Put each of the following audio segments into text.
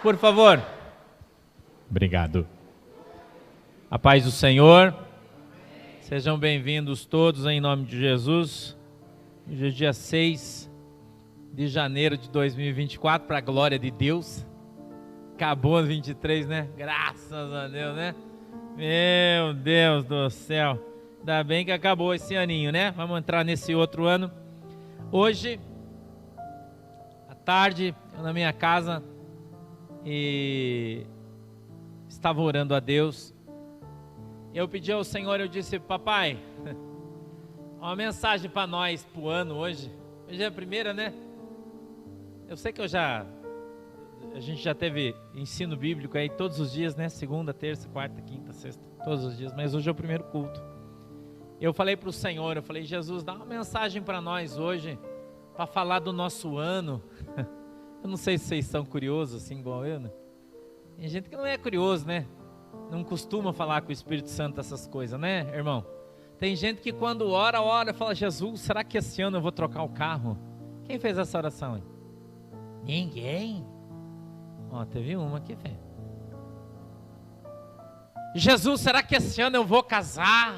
Por favor. Obrigado. A paz do Senhor. Sejam bem-vindos todos em nome de Jesus. Hoje é dia 6 de janeiro de 2024, para a glória de Deus. Acabou as 23, né? Graças a Deus, né? Meu Deus do céu. Ainda bem que acabou esse aninho, né? Vamos entrar nesse outro ano. Hoje, à tarde, eu na minha casa e estava orando a Deus. Eu pedi ao Senhor, eu disse: papai, uma mensagem para nós para o ano hoje. Hoje é a primeira, né? Eu sei que a gente já teve ensino bíblico aí todos os dias, né? Segunda, terça, quarta, quinta, sexta, todos os dias. Mas hoje é o primeiro culto. Eu falei para o Senhor, eu falei: Jesus, dá uma mensagem para nós hoje, para falar do nosso ano. Eu não sei se vocês são curiosos assim igual eu, né? Tem gente que não é curioso, né? Não costuma falar com o Espírito Santo essas coisas, né, irmão? Tem gente que quando ora e fala: Jesus, será que esse ano eu vou trocar o carro? Quem fez essa oração aí? Ninguém. Ó, teve uma que fez. Jesus, será que esse ano eu vou casar?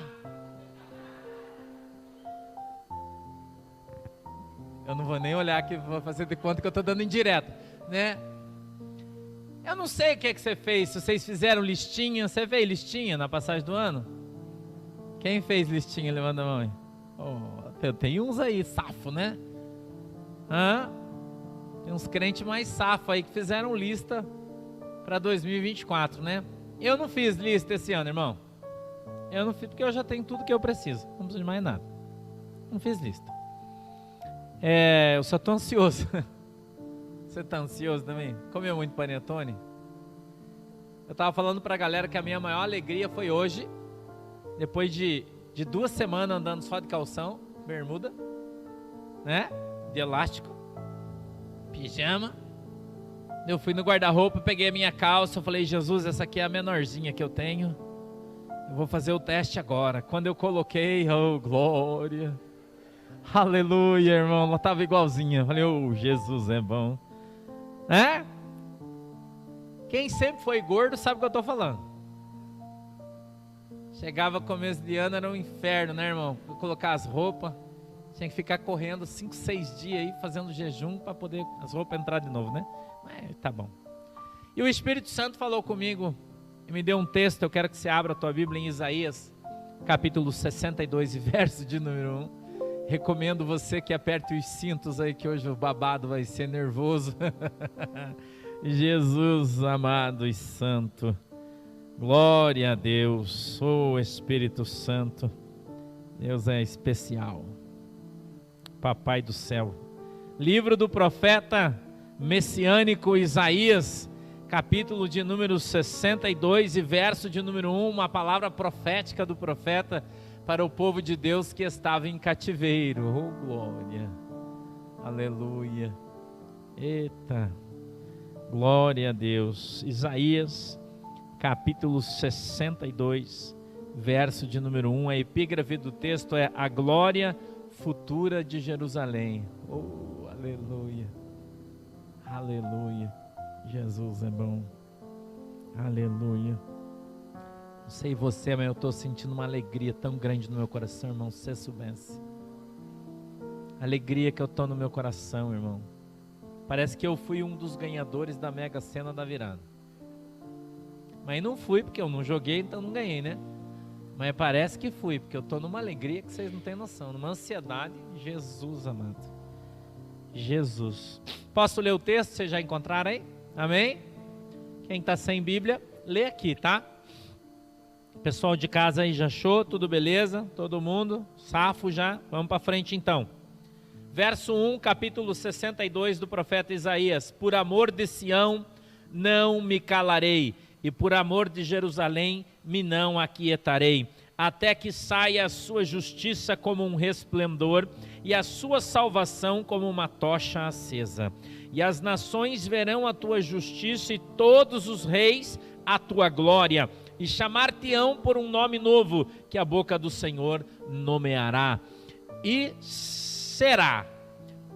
Eu não vou nem olhar aqui, vou fazer de conta que eu estou dando indireta, né? Eu não sei o que você fez, se vocês fizeram listinha. Você fez listinha na passagem do ano? Quem fez listinha? Levanta a mão aí. Oh, tem uns aí, safo, né? Tem uns crentes mais safo aí que fizeram lista para 2024, né? Eu não fiz lista esse ano, irmão. Eu não fiz porque eu já tenho tudo que eu preciso. Não preciso de mais nada. Não fiz lista. Eu só estou ansioso. Você está ansioso também? Comeu muito panetone? Eu estava falando para a galera que a minha maior alegria foi hoje, depois de 2 semanas andando só de calção, bermuda, né? De elástico, pijama. Eu fui no guarda-roupa, peguei a minha calça, eu falei: Jesus, essa aqui é a menorzinha que eu tenho. Eu vou fazer o teste agora. Quando eu coloquei, oh glória, aleluia, irmão, ela estava igualzinha. Eu falei: oh, Jesus é bom. Quem sempre foi gordo sabe o que eu estou falando. Chegava começo de ano, era um inferno, né, irmão? Vou colocar as roupas, tinha que ficar correndo 5, 6 dias aí, fazendo jejum para poder as roupas entrar de novo, né? Mas tá bom. E o Espírito Santo falou comigo e me deu um texto. Eu quero que você abra a tua Bíblia em Isaías, capítulo 62 e verso de número 1. Recomendo você que aperte os cintos aí, que hoje o babado vai ser nervoso. Jesus amado e santo, glória a Deus, Espírito Santo, Deus é especial, Papai do céu. Livro do profeta messiânico Isaías, capítulo de número 62 e verso de número 1, uma palavra profética do profeta para o povo de Deus que estava em cativeiro. Oh glória, aleluia, eita, glória a Deus. Isaías capítulo 62, verso de número 1, a epígrafe do texto é: a glória futura de Jerusalém. Oh, aleluia, aleluia, Jesus é bom, aleluia. Não sei você, mas eu estou sentindo uma alegria tão grande no meu coração, irmão, se você soubesse. Alegria que eu estou no meu coração, irmão. Parece que eu fui um dos ganhadores da Mega Sena da virada. Mas não fui, porque eu não joguei, então não ganhei, né? Mas parece que fui, porque eu estou numa alegria que vocês não têm noção, numa ansiedade. Jesus amado, Jesus. Posso ler o texto? Vocês já encontraram aí? Amém? Quem está sem Bíblia, lê aqui, tá? Pessoal de casa aí já achou? Tudo beleza? Todo mundo? Safo já? Vamos para frente então. Verso 1, capítulo 62 do profeta Isaías: por amor de Sião não me calarei, e por amor de Jerusalém me não aquietarei, até que saia a sua justiça como um resplendor, e a sua salvação como uma tocha acesa. E as nações verão a tua justiça, e todos os reis a tua glória, e chamar-te-ão por um nome novo, que a boca do Senhor nomeará. E será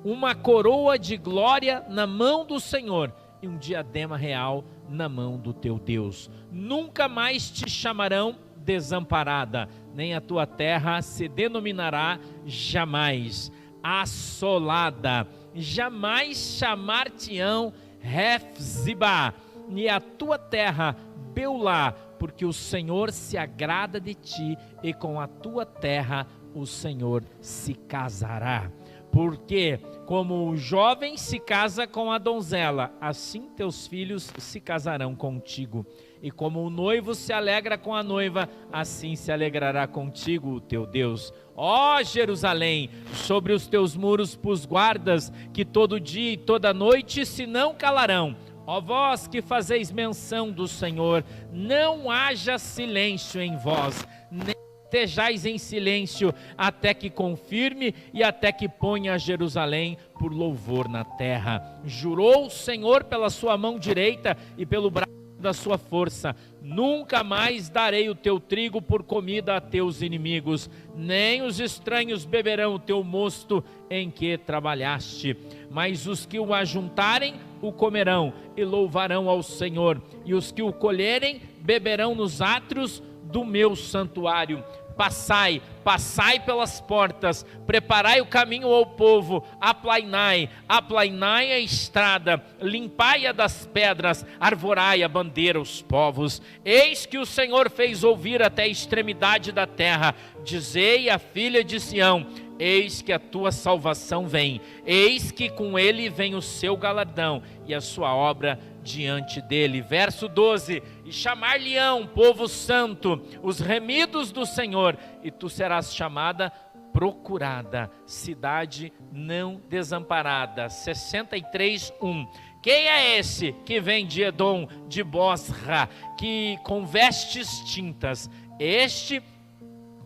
uma coroa de glória na mão do Senhor, e um diadema real na mão do teu Deus. Nunca mais te chamarão desamparada, nem a tua terra se denominará jamais assolada. Jamais chamar-te-ão Hefzibá, e a tua terra Beulá, porque o Senhor se agrada de ti, e com a tua terra o Senhor se casará. Porque como o jovem se casa com a donzela, assim teus filhos se casarão contigo. E como o noivo se alegra com a noiva, assim se alegrará contigo o teu Deus. Ó Jerusalém, sobre os teus muros pus guardas, que todo dia e toda noite se não calarão. Ó vós que fazeis menção do Senhor, não haja silêncio em vós, nem estejais em silêncio, até que confirme e até que ponha Jerusalém por louvor na terra. Jurou o Senhor pela sua mão direita e pelo braço da sua força: nunca mais darei o teu trigo por comida a teus inimigos, nem os estranhos beberão o teu mosto em que trabalhaste. Mas os que o ajuntarem o comerão e louvarão ao Senhor, e os que o colherem beberão nos átrios do meu santuário. Passai, passai pelas portas, preparai o caminho ao povo, aplainai a estrada, limpai-a das pedras, arvorai a bandeira aos povos. Eis que o Senhor fez ouvir até a extremidade da terra. Dizei à filha de Sião: eis que a tua salvação vem, eis que com ele vem o seu galardão e a sua obra diante dele. Verso 12: e chamar-lhe-ão povo santo, os remidos do Senhor, e tu serás chamada procurada, cidade não desamparada. 63:1. Quem é esse que vem de Edom, de Bosra, que com vestes tintas? Este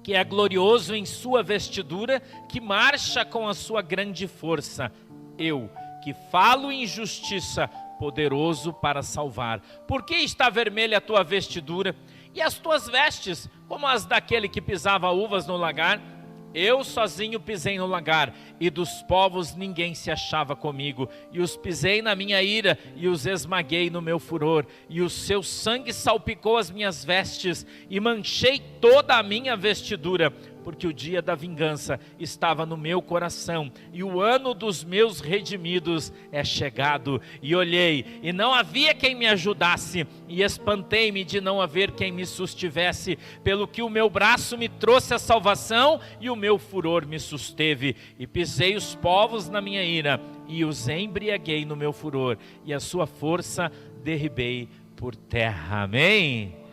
que é glorioso em sua vestidura, que marcha com a sua grande força. Eu, que falo em justiça, poderoso para salvar. Por que está vermelha a tua vestidura, e as tuas vestes como as daquele que pisava uvas no lagar? Eu sozinho pisei no lagar, e dos povos ninguém se achava comigo, e os pisei na minha ira, e os esmaguei no meu furor, e o seu sangue salpicou as minhas vestes, e manchei toda a minha vestidura, porque o dia da vingança estava no meu coração, e o ano dos meus redimidos é chegado. E olhei, e não havia quem me ajudasse, e espantei-me de não haver quem me sustivesse, pelo que o meu braço me trouxe a salvação, e o meu furor me susteve. E pisei os povos na minha ira, e os embriaguei no meu furor, e a sua força derribei por terra. Amém?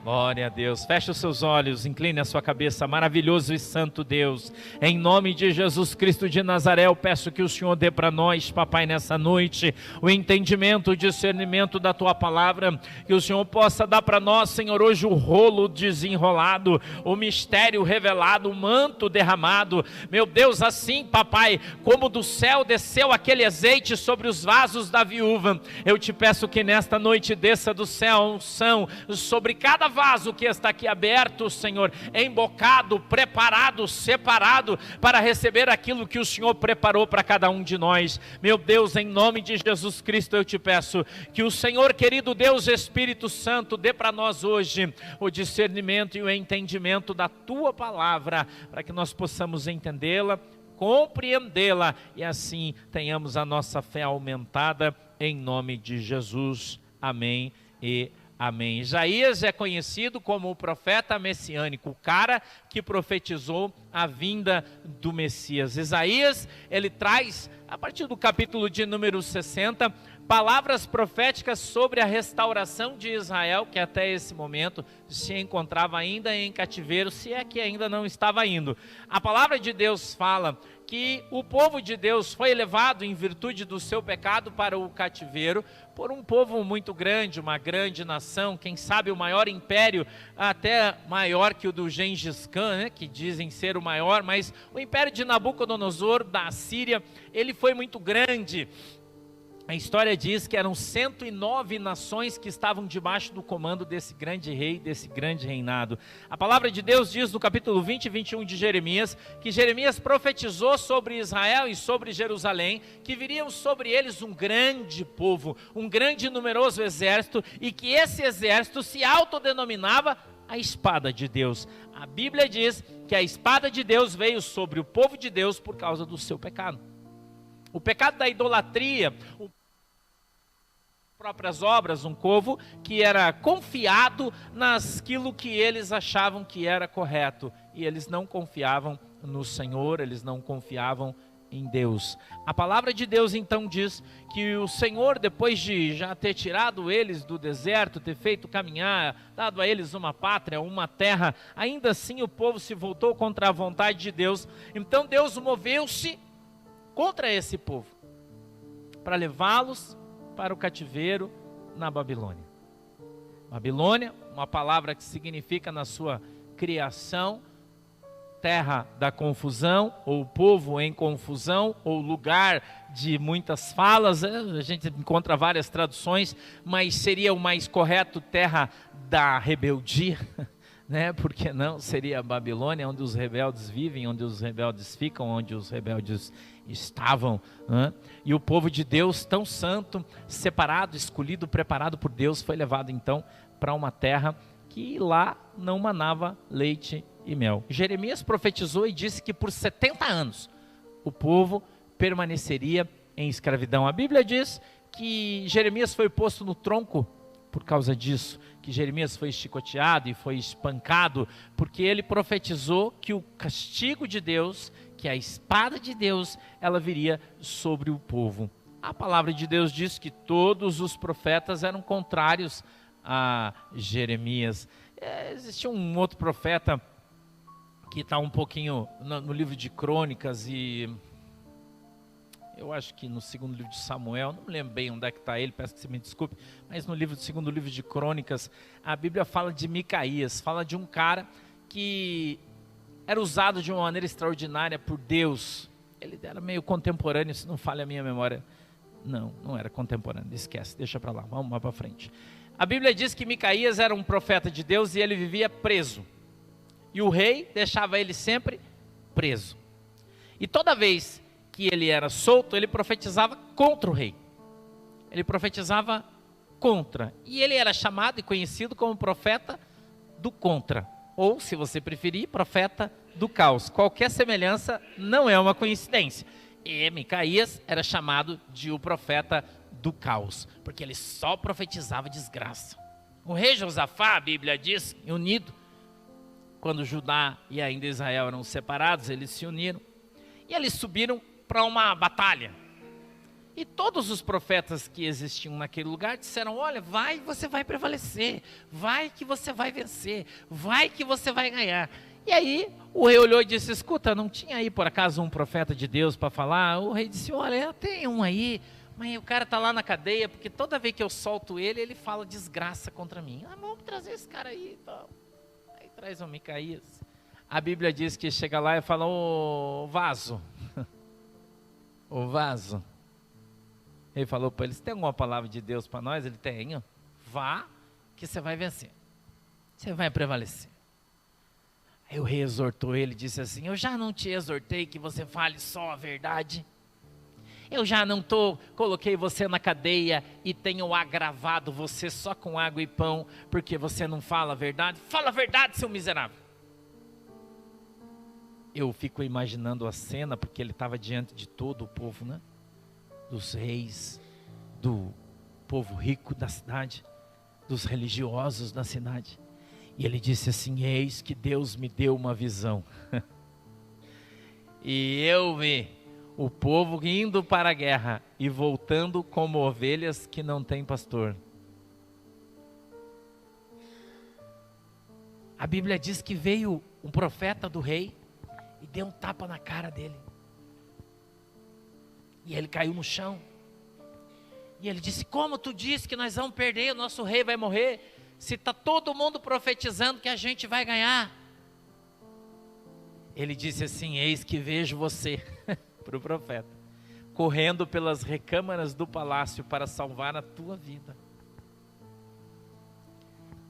Glória a Deus. Feche os seus olhos, incline a sua cabeça. Maravilhoso e santo Deus, em nome de Jesus Cristo de Nazaré, eu peço que o Senhor dê para nós, papai, nessa noite, o entendimento, o discernimento da tua palavra, que o Senhor possa dar para nós, Senhor, hoje o rolo desenrolado, o mistério revelado, o manto derramado. Meu Deus, assim, papai, como do céu desceu aquele azeite sobre os vasos da viúva, eu te peço que nesta noite desça do céu a unção sobre cada vaso que está aqui aberto, Senhor, embocado, preparado, separado para receber aquilo que o Senhor preparou para cada um de nós. Meu Deus, em nome de Jesus Cristo, eu te peço que o Senhor, querido Deus Espírito Santo, dê para nós hoje o discernimento e o entendimento da tua palavra, para que nós possamos entendê-la, compreendê-la e assim tenhamos a nossa fé aumentada, em nome de Jesus. Amém e amém. Isaías é conhecido como o profeta messiânico, o cara que profetizou a vinda do Messias. Isaías, ele traz, a partir do capítulo de número 60, palavras proféticas sobre a restauração de Israel, que até esse momento se encontrava ainda em cativeiro, se é que ainda não estava indo. A palavra de Deus fala que o povo de Deus foi levado em virtude do seu pecado para o cativeiro por um povo muito grande, uma grande nação, quem sabe o maior império, até maior que o do Gengis Khan, né, que dizem ser o maior, mas o império de Nabucodonosor da Síria, ele foi muito grande. A história diz que eram 109 nações que estavam debaixo do comando desse grande rei, desse grande reinado. A palavra de Deus diz no capítulo 20 e 21 de Jeremias, que Jeremias profetizou sobre Israel e sobre Jerusalém, que viriam sobre eles um grande povo, um grande e numeroso exército, e que esse exército se autodenominava a espada de Deus. A Bíblia diz que a espada de Deus veio sobre o povo de Deus por causa do seu pecado. O pecado da idolatria, próprias obras, um povo que era confiado naquilo que eles achavam que era correto. E eles não confiavam no Senhor, eles não confiavam em Deus. A palavra de Deus então diz que o Senhor, depois de já ter tirado eles do deserto, ter feito caminhar, dado a eles uma pátria, uma terra, ainda assim o povo se voltou contra a vontade de Deus. Então Deus moveu-se contra esse povo, para levá-los para o cativeiro na Babilônia. Babilônia, uma palavra que significa na sua criação, terra da confusão, ou povo em confusão, ou lugar de muitas falas. A gente encontra várias traduções, mas seria o mais correto, terra da rebeldia, né? Porque não seria a Babilônia, onde os rebeldes vivem, onde os rebeldes ficam, onde os rebeldes estavam, né? E o povo de Deus, tão santo, separado, escolhido, preparado por Deus, foi levado então para uma terra que lá não manava leite e mel. Jeremias profetizou e disse que por 70 anos o povo permaneceria em escravidão. A Bíblia diz que Jeremias foi posto no tronco por causa disso, que Jeremias foi chicoteado e foi espancado, porque ele profetizou que o castigo de Deus, que a espada de Deus, ela viria sobre o povo. A palavra de Deus diz que todos os profetas eram contrários a Jeremias. Existia um outro profeta que está um pouquinho no livro de Crônicas, e eu acho que no segundo livro de Samuel, não me lembro bem onde é que está ele, peço que você me desculpe, mas no segundo livro de Crônicas, a Bíblia fala de Micaías, fala de um cara que era usado de uma maneira extraordinária por Deus. Ele era meio contemporâneo, se não falha a minha memória. Não era contemporâneo, esquece, deixa para lá, vamos lá para frente. A Bíblia diz que Micaías era um profeta de Deus e ele vivia preso. E o rei deixava ele sempre preso. E toda vez que ele era solto, ele profetizava contra o rei. Ele profetizava contra. E ele era chamado e conhecido como profeta do contra. Ou, se você preferir, profeta do caos. Qualquer semelhança não é uma coincidência. E Micaías era chamado de o profeta do caos, porque ele só profetizava desgraça. O rei Josafá, a Bíblia diz, unido, quando Judá e ainda Israel eram separados, eles se uniram e eles subiram para uma batalha. E todos os profetas que existiam naquele lugar disseram: olha, vai, você vai prevalecer, vai que você vai vencer, vai que você vai ganhar. E aí o rei olhou e disse: escuta, não tinha aí por acaso um profeta de Deus para falar? O rei disse: olha, tem um aí, mas o cara está lá na cadeia, porque toda vez que eu solto ele, ele fala desgraça contra mim. Vamos trazer esse cara aí, então. Aí traz o Micaías. A Bíblia diz que chega lá e fala: ô vaso, ô vaso. Ele falou para ele: você tem alguma palavra de Deus para nós? Ele tem. Vá que você vai vencer, você vai prevalecer. Aí o rei exortou ele, disse assim: eu já não te exortei que você fale só a verdade? Eu já não coloquei você na cadeia e tenho agravado você só com água e pão, porque você não fala a verdade? Fala a verdade, seu miserável. Eu fico imaginando a cena, porque ele estava diante de todo o povo, né? Dos reis, do povo rico da cidade, dos religiosos da cidade. E ele disse assim: eis que Deus me deu uma visão. E eu vi o povo indo para a guerra e voltando como ovelhas que não têm pastor. A Bíblia diz que veio um profeta do rei e deu um tapa na cara dele. E ele caiu no chão. E ele disse: como tu disse que nós vamos perder, o nosso rei vai morrer, se está todo mundo profetizando que a gente vai ganhar? Ele disse assim: eis que vejo você, para o profeta, correndo pelas recâmaras do palácio para salvar a tua vida.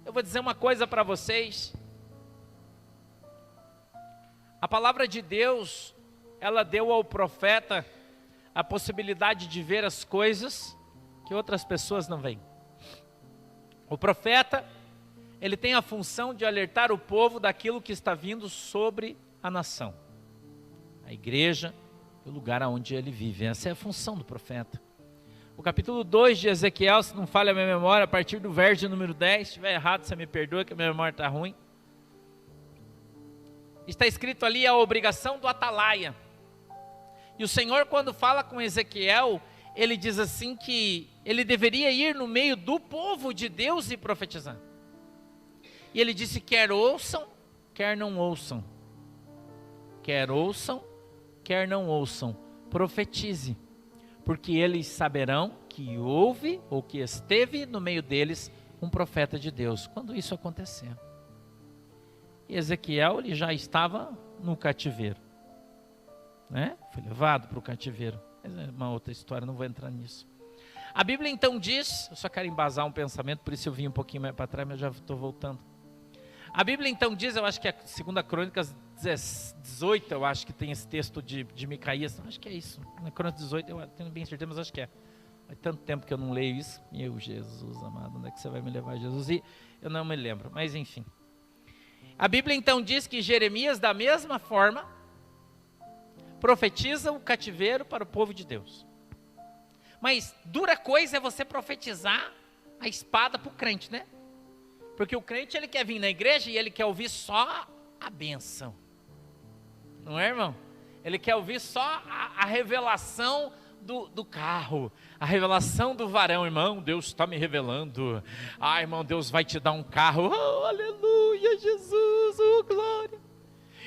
Eu vou dizer uma coisa para vocês. A palavra de Deus, ela deu ao profeta a possibilidade de ver as coisas que outras pessoas não veem. O profeta, ele tem a função de alertar o povo daquilo que está vindo sobre a nação, a igreja, o lugar onde ele vive. Essa é a função do profeta. O capítulo 2 de Ezequiel, se não falha a minha memória, a partir do verso número 10, se estiver errado, você me perdoa que a minha memória está ruim. Está escrito ali a obrigação do atalaia. E o Senhor, quando fala com Ezequiel, ele diz assim que ele deveria ir no meio do povo de Deus e profetizar. E ele disse, quer ouçam, quer não ouçam. Quer ouçam, quer não ouçam. Profetize, porque eles saberão que houve ou que esteve no meio deles um profeta de Deus, quando isso acontecer. E Ezequiel, ele já estava no cativeiro, né? Foi levado para o cativeiro. Mas é uma outra história, não vou entrar nisso. A Bíblia então diz, eu só quero embasar um pensamento, por isso eu vim um pouquinho mais para trás, mas já estou voltando. A Bíblia então diz, eu acho que é 2 Crônicas 18, eu acho que tem esse texto de Micaías, acho que é isso, na Crônicas 18, eu tenho bem certeza, mas acho que é. Faz tanto tempo que eu não leio isso, meu Jesus amado, onde é que você vai me levar, Jesus? E eu não me lembro, mas enfim. A Bíblia então diz que Jeremias, da mesma forma, profetiza o cativeiro para o povo de Deus. Mas dura coisa é você profetizar a espada para o crente, né? Porque o crente, ele quer vir na igreja e ele quer ouvir só a bênção. Não é, irmão? Ele quer ouvir só a revelação do carro, a revelação do varão. Irmão, Deus está me revelando. Ah, irmão, Deus vai te dar um carro. Oh, aleluia, Jesus, oh, glória.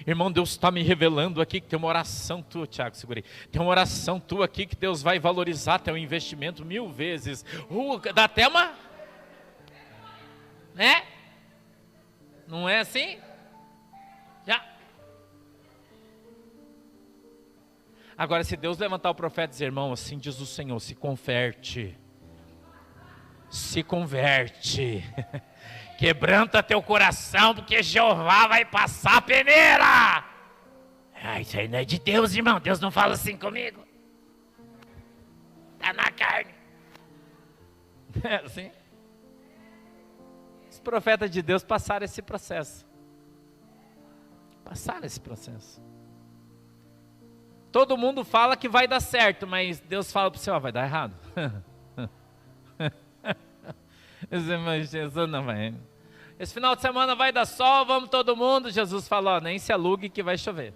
Irmão, Deus está me revelando aqui que tem uma oração tua, Tiago, segurei. Tem uma oração tua aqui que Deus vai valorizar teu investimento 1000 vezes. Dá até uma... né? Não é assim? Já. Agora, se Deus levantar o profeta e dizer, irmão, assim diz o Senhor, se converte. Se converte. Quebranta teu coração, porque Jeová vai passar a peneira. Ah, isso aí não é de Deus, irmão. Deus não fala assim comigo. Está na carne. É assim? Os profetas de Deus passaram esse processo. Passaram esse processo. Todo mundo fala que vai dar certo, mas Deus fala para o Senhor, vai dar errado. Mas Jesus não vai. Esse final de semana vai dar sol, vamos todo mundo. Jesus falou, nem se alugue que vai chover.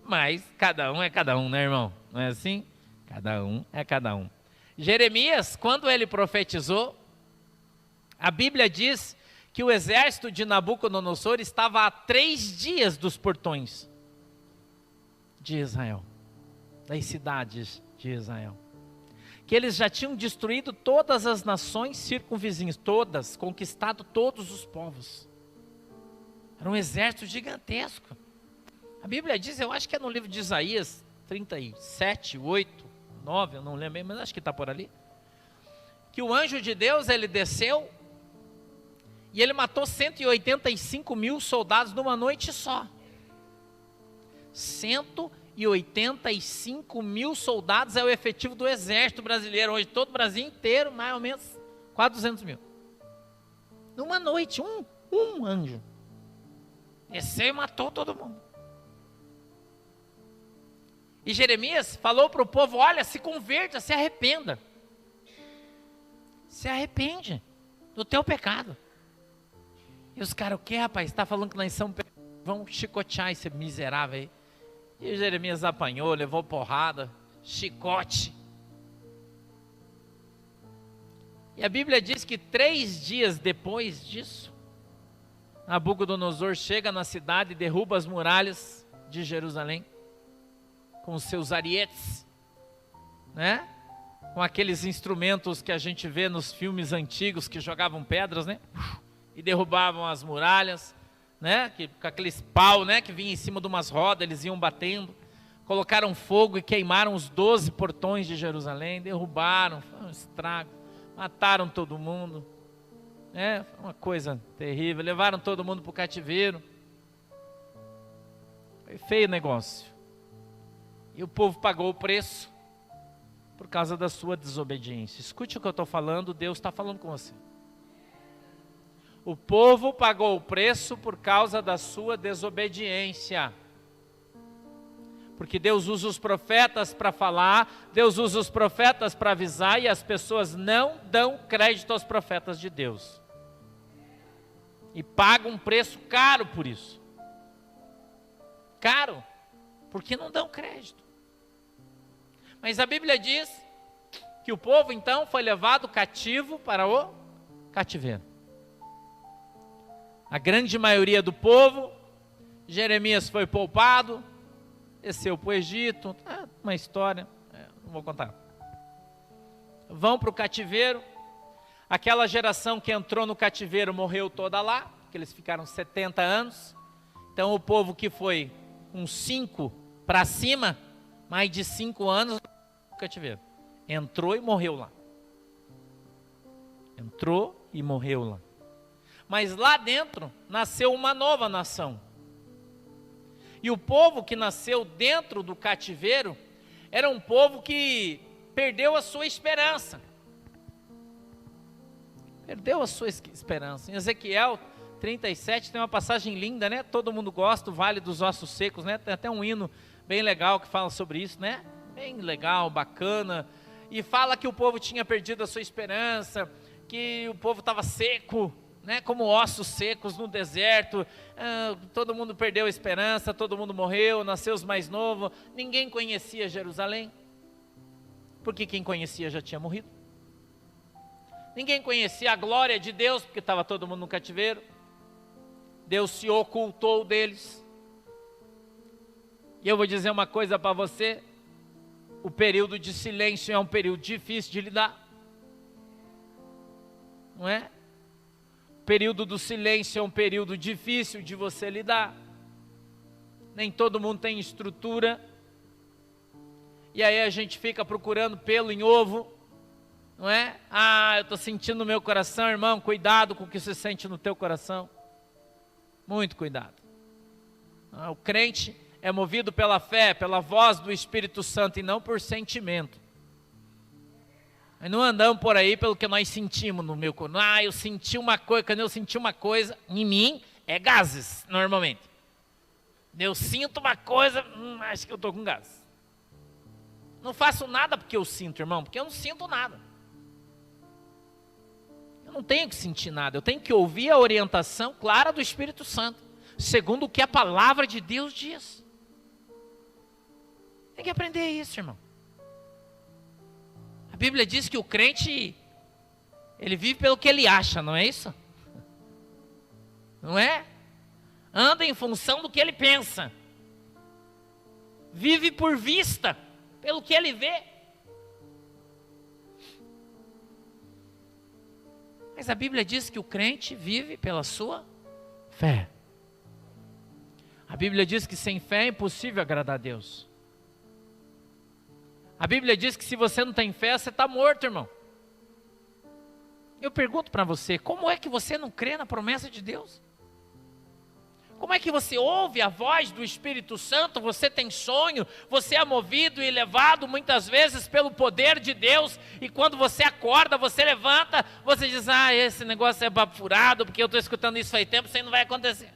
Mas cada um é cada um, né, irmão? Não é assim? Cada um é cada um. Jeremias, quando ele profetizou, a Bíblia diz que o exército de Nabucodonosor estava a 3 dias dos portões de Israel, das cidades de Israel. Que eles já tinham destruído todas as nações circunvizinhas, todas, conquistado todos os povos. Era um exército gigantesco. A Bíblia diz, eu acho que é no livro de Isaías 37, 8, 9, eu não lembro, mas acho que está por ali, que o anjo de Deus, ele desceu e ele matou 185 mil soldados numa noite só. 185 mil soldados é o efetivo do exército brasileiro hoje, todo o Brasil inteiro, mais ou menos, quase 200 mil. Numa noite, um anjo desceu e matou todo mundo. E Jeremias falou para o povo, olha, se converta, se arrependa. Se arrepende do teu pecado. E os caras, o que, rapaz? Está falando que nós somos pecadores? Vamos chicotear esse miserável aí. E Jeremias apanhou, levou porrada, chicote. E a Bíblia diz que 3 dias depois disso, Nabucodonosor chega na cidade e derruba as muralhas de Jerusalém, com os seus arietes, né? Com aqueles instrumentos que a gente vê nos filmes antigos que jogavam pedras, né? E derrubavam as muralhas, né? Com aqueles pau, né? Que vinha em cima de umas rodas, eles iam batendo. Colocaram fogo e queimaram os 12 portões de Jerusalém, derrubaram, foi um estrago, mataram todo mundo. Foi uma coisa terrível, levaram todo mundo para o cativeiro. Foi feio o negócio. E o povo pagou o preço por causa da sua desobediência. Escute o que eu estou falando, Deus está falando com você. O povo pagou o preço por causa da sua desobediência. Porque Deus usa os profetas para falar, Deus usa os profetas para avisar, e as pessoas não dão crédito aos profetas de Deus. E pagam um preço caro por isso. Caro, porque não dão crédito. Mas a Bíblia diz que o povo então foi levado cativo para o cativeiro. A grande maioria do povo, Jeremias foi poupado, desceu para o Egito, uma história, não vou contar. Vão para o cativeiro, aquela geração que entrou no cativeiro morreu toda lá, porque eles ficaram 70 anos, então o povo que foi uns 5 para cima, mais de 5 anos no cativeiro, entrou e morreu lá. Entrou e morreu lá. Mas lá dentro nasceu uma nova nação. E o povo que nasceu dentro do cativeiro era um povo que perdeu a sua esperança. Perdeu a sua esperança. Em Ezequiel 37 tem uma passagem linda, né? Todo mundo gosta, o Vale dos Ossos Secos, né? Tem até um hino bem legal que fala sobre isso, né? Bem legal, bacana. E fala que o povo tinha perdido a sua esperança, que o povo estava seco, né, como ossos secos no deserto, todo mundo perdeu a esperança, todo mundo morreu, nasceu os mais novos, ninguém conhecia Jerusalém, porque quem conhecia já tinha morrido. Ninguém conhecia a glória de Deus, porque estava todo mundo no cativeiro. Deus se ocultou deles. E eu vou dizer uma coisa para você, o período de silêncio é um período difícil de lidar, não é? O período do silêncio é um período difícil de você lidar. Nem todo mundo tem estrutura. E aí a gente fica procurando pelo em ovo, não é? Eu estou sentindo no meu coração, irmão, cuidado com o que você sente no teu coração. Muito cuidado. O crente é movido pela fé, pela voz do Espírito Santo e não por sentimento. Nós não andamos por aí pelo que nós sentimos no meu corpo. Eu senti uma coisa, quando eu senti uma coisa, em mim, é gases, normalmente. Eu sinto uma coisa, acho que eu estou com gases. Não faço nada porque eu sinto, irmão, porque eu não sinto nada. Eu não tenho que sentir nada, eu tenho que ouvir a orientação clara do Espírito Santo, segundo o que a palavra de Deus diz. Tem que aprender isso, irmão. A Bíblia diz que o crente, ele vive pelo que ele acha, não é isso? Não é? Anda em função do que ele pensa. Vive por vista, pelo que ele vê. Mas a Bíblia diz que o crente vive pela sua fé. A Bíblia diz que sem fé é impossível agradar a Deus. A Bíblia diz que se você não tem fé, você está morto, irmão. Eu pergunto para você, como é que você não crê na promessa de Deus? Como é que você ouve a voz do Espírito Santo, você tem sonho, você é movido e levado muitas vezes pelo poder de Deus, e quando você acorda, você levanta, você diz, esse negócio é papo furado, porque eu estou escutando isso faz tempo, isso aí não vai acontecer.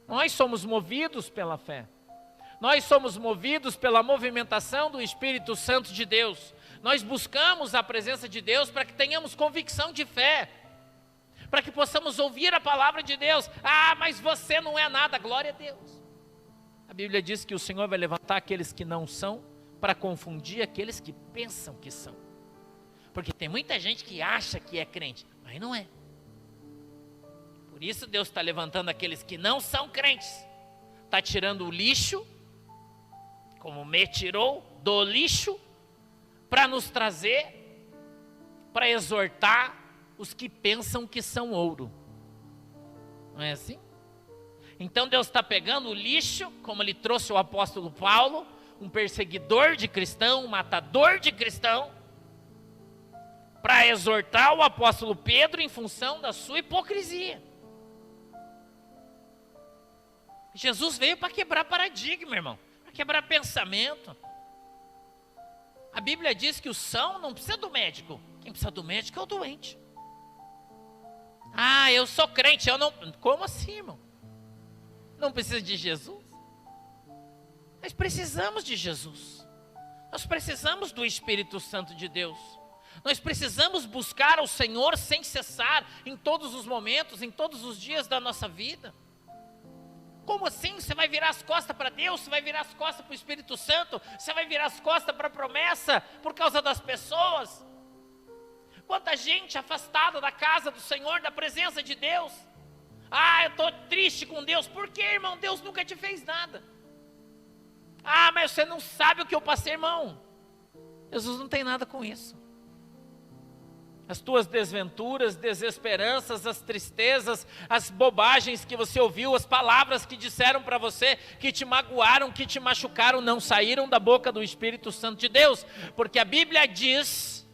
Nós somos movidos pela fé. Nós somos movidos pela movimentação do Espírito Santo de Deus. Nós buscamos a presença de Deus para que tenhamos convicção de fé, para que possamos ouvir a palavra de Deus. Mas você não é nada, glória a Deus. A Bíblia diz que o Senhor vai levantar aqueles que não são, para confundir aqueles que pensam que são. Porque tem muita gente que acha que é crente, mas não é. Por isso Deus está levantando aqueles que não são crentes. Está tirando o lixo, como me tirou do lixo, para nos trazer, para exortar, os que pensam que são ouro. Não é assim? Então Deus está pegando o lixo, como Ele trouxe o apóstolo Paulo, um perseguidor de cristão, um matador de cristão, para exortar o apóstolo Pedro em função da sua hipocrisia. Jesus veio para quebrar paradigma, irmão, para quebrar pensamento. A Bíblia diz que o são não precisa do médico, quem precisa do médico é o doente. Ah, eu sou crente, eu não... Como assim, irmão? Não precisa de Jesus? Nós precisamos de Jesus. Nós precisamos do Espírito Santo de Deus. Nós precisamos buscar o Senhor sem cessar, em todos os momentos, em todos os dias da nossa vida. Como assim? Você vai virar as costas para Deus? Você vai virar as costas para o Espírito Santo? Você vai virar as costas para a promessa por causa das pessoas? Quanta gente afastada da casa do Senhor, da presença de Deus. Ah, eu estou triste com Deus. Por quê, irmão? Deus nunca te fez nada. Ah, mas você não sabe o que eu passei, irmão. Jesus não tem nada com isso. As tuas desventuras, desesperanças, as tristezas, as bobagens que você ouviu, as palavras que disseram para você, que te magoaram, que te machucaram, não saíram da boca do Espírito Santo de Deus. Porque a Bíblia diz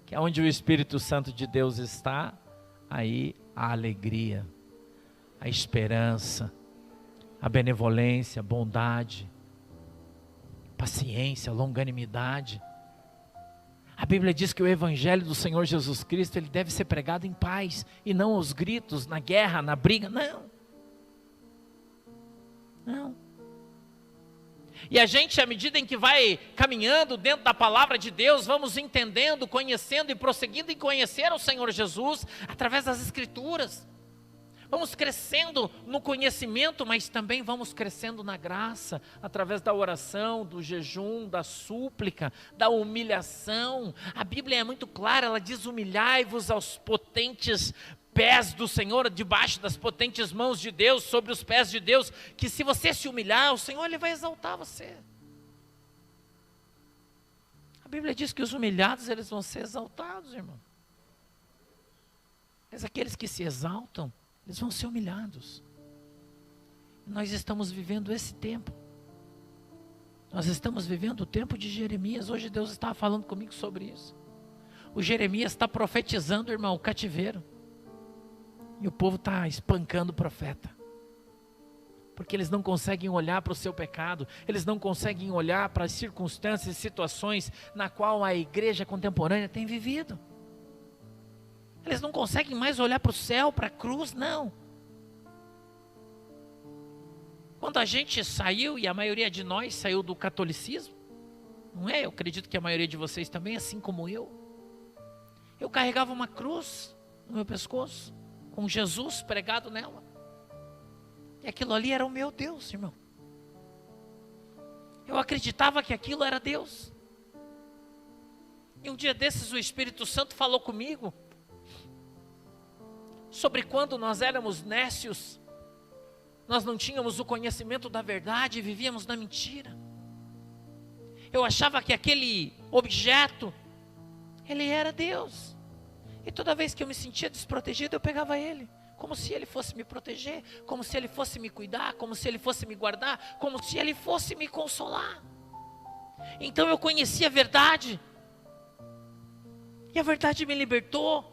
que onde o Espírito Santo de Deus está, aí a alegria, a esperança, a benevolência, a bondade, paciência, longanimidade. A Bíblia diz que o Evangelho do Senhor Jesus Cristo, ele deve ser pregado em paz, e não aos gritos, na guerra, na briga, não. Não. E a gente, à medida em que vai caminhando dentro da palavra de Deus, vamos entendendo, conhecendo e prosseguindo em conhecer o Senhor Jesus, através das Escrituras. Vamos crescendo no conhecimento, mas também vamos crescendo na graça, através da oração, do jejum, da súplica, da humilhação. A Bíblia é muito clara, ela diz: humilhai-vos aos potentes pés do Senhor, debaixo das potentes mãos de Deus, sobre os pés de Deus, que se você se humilhar, o Senhor ele vai exaltar você. A Bíblia diz que os humilhados eles vão ser exaltados, irmão. Mas aqueles que se exaltam, eles vão ser humilhados. Nós estamos vivendo esse tempo. Nós estamos vivendo o tempo de Jeremias. Hoje Deus estava falando comigo sobre isso. O Jeremias está profetizando, irmão, o cativeiro. E o povo está espancando o profeta. Porque eles não conseguem olhar para o seu pecado. Eles não conseguem olhar para as circunstâncias e situações na qual a igreja contemporânea tem vivido. Eles não conseguem mais olhar para o céu, para a cruz, não. Quando a gente saiu, e a maioria de nós saiu do catolicismo, não é? Eu acredito que a maioria de vocês também, assim como eu carregava uma cruz no meu pescoço, com Jesus pregado nela. E aquilo ali era o meu Deus, irmão. Eu acreditava que aquilo era Deus. E um dia desses o Espírito Santo falou comigo sobre quando nós éramos nécios, nós não tínhamos o conhecimento da verdade e vivíamos na mentira. Eu achava que aquele objeto, ele era Deus. E toda vez que eu me sentia desprotegido, eu pegava ele, como se ele fosse me proteger, como se ele fosse me cuidar, como se ele fosse me guardar, como se ele fosse me consolar. Então eu conheci a verdade, e a verdade me libertou.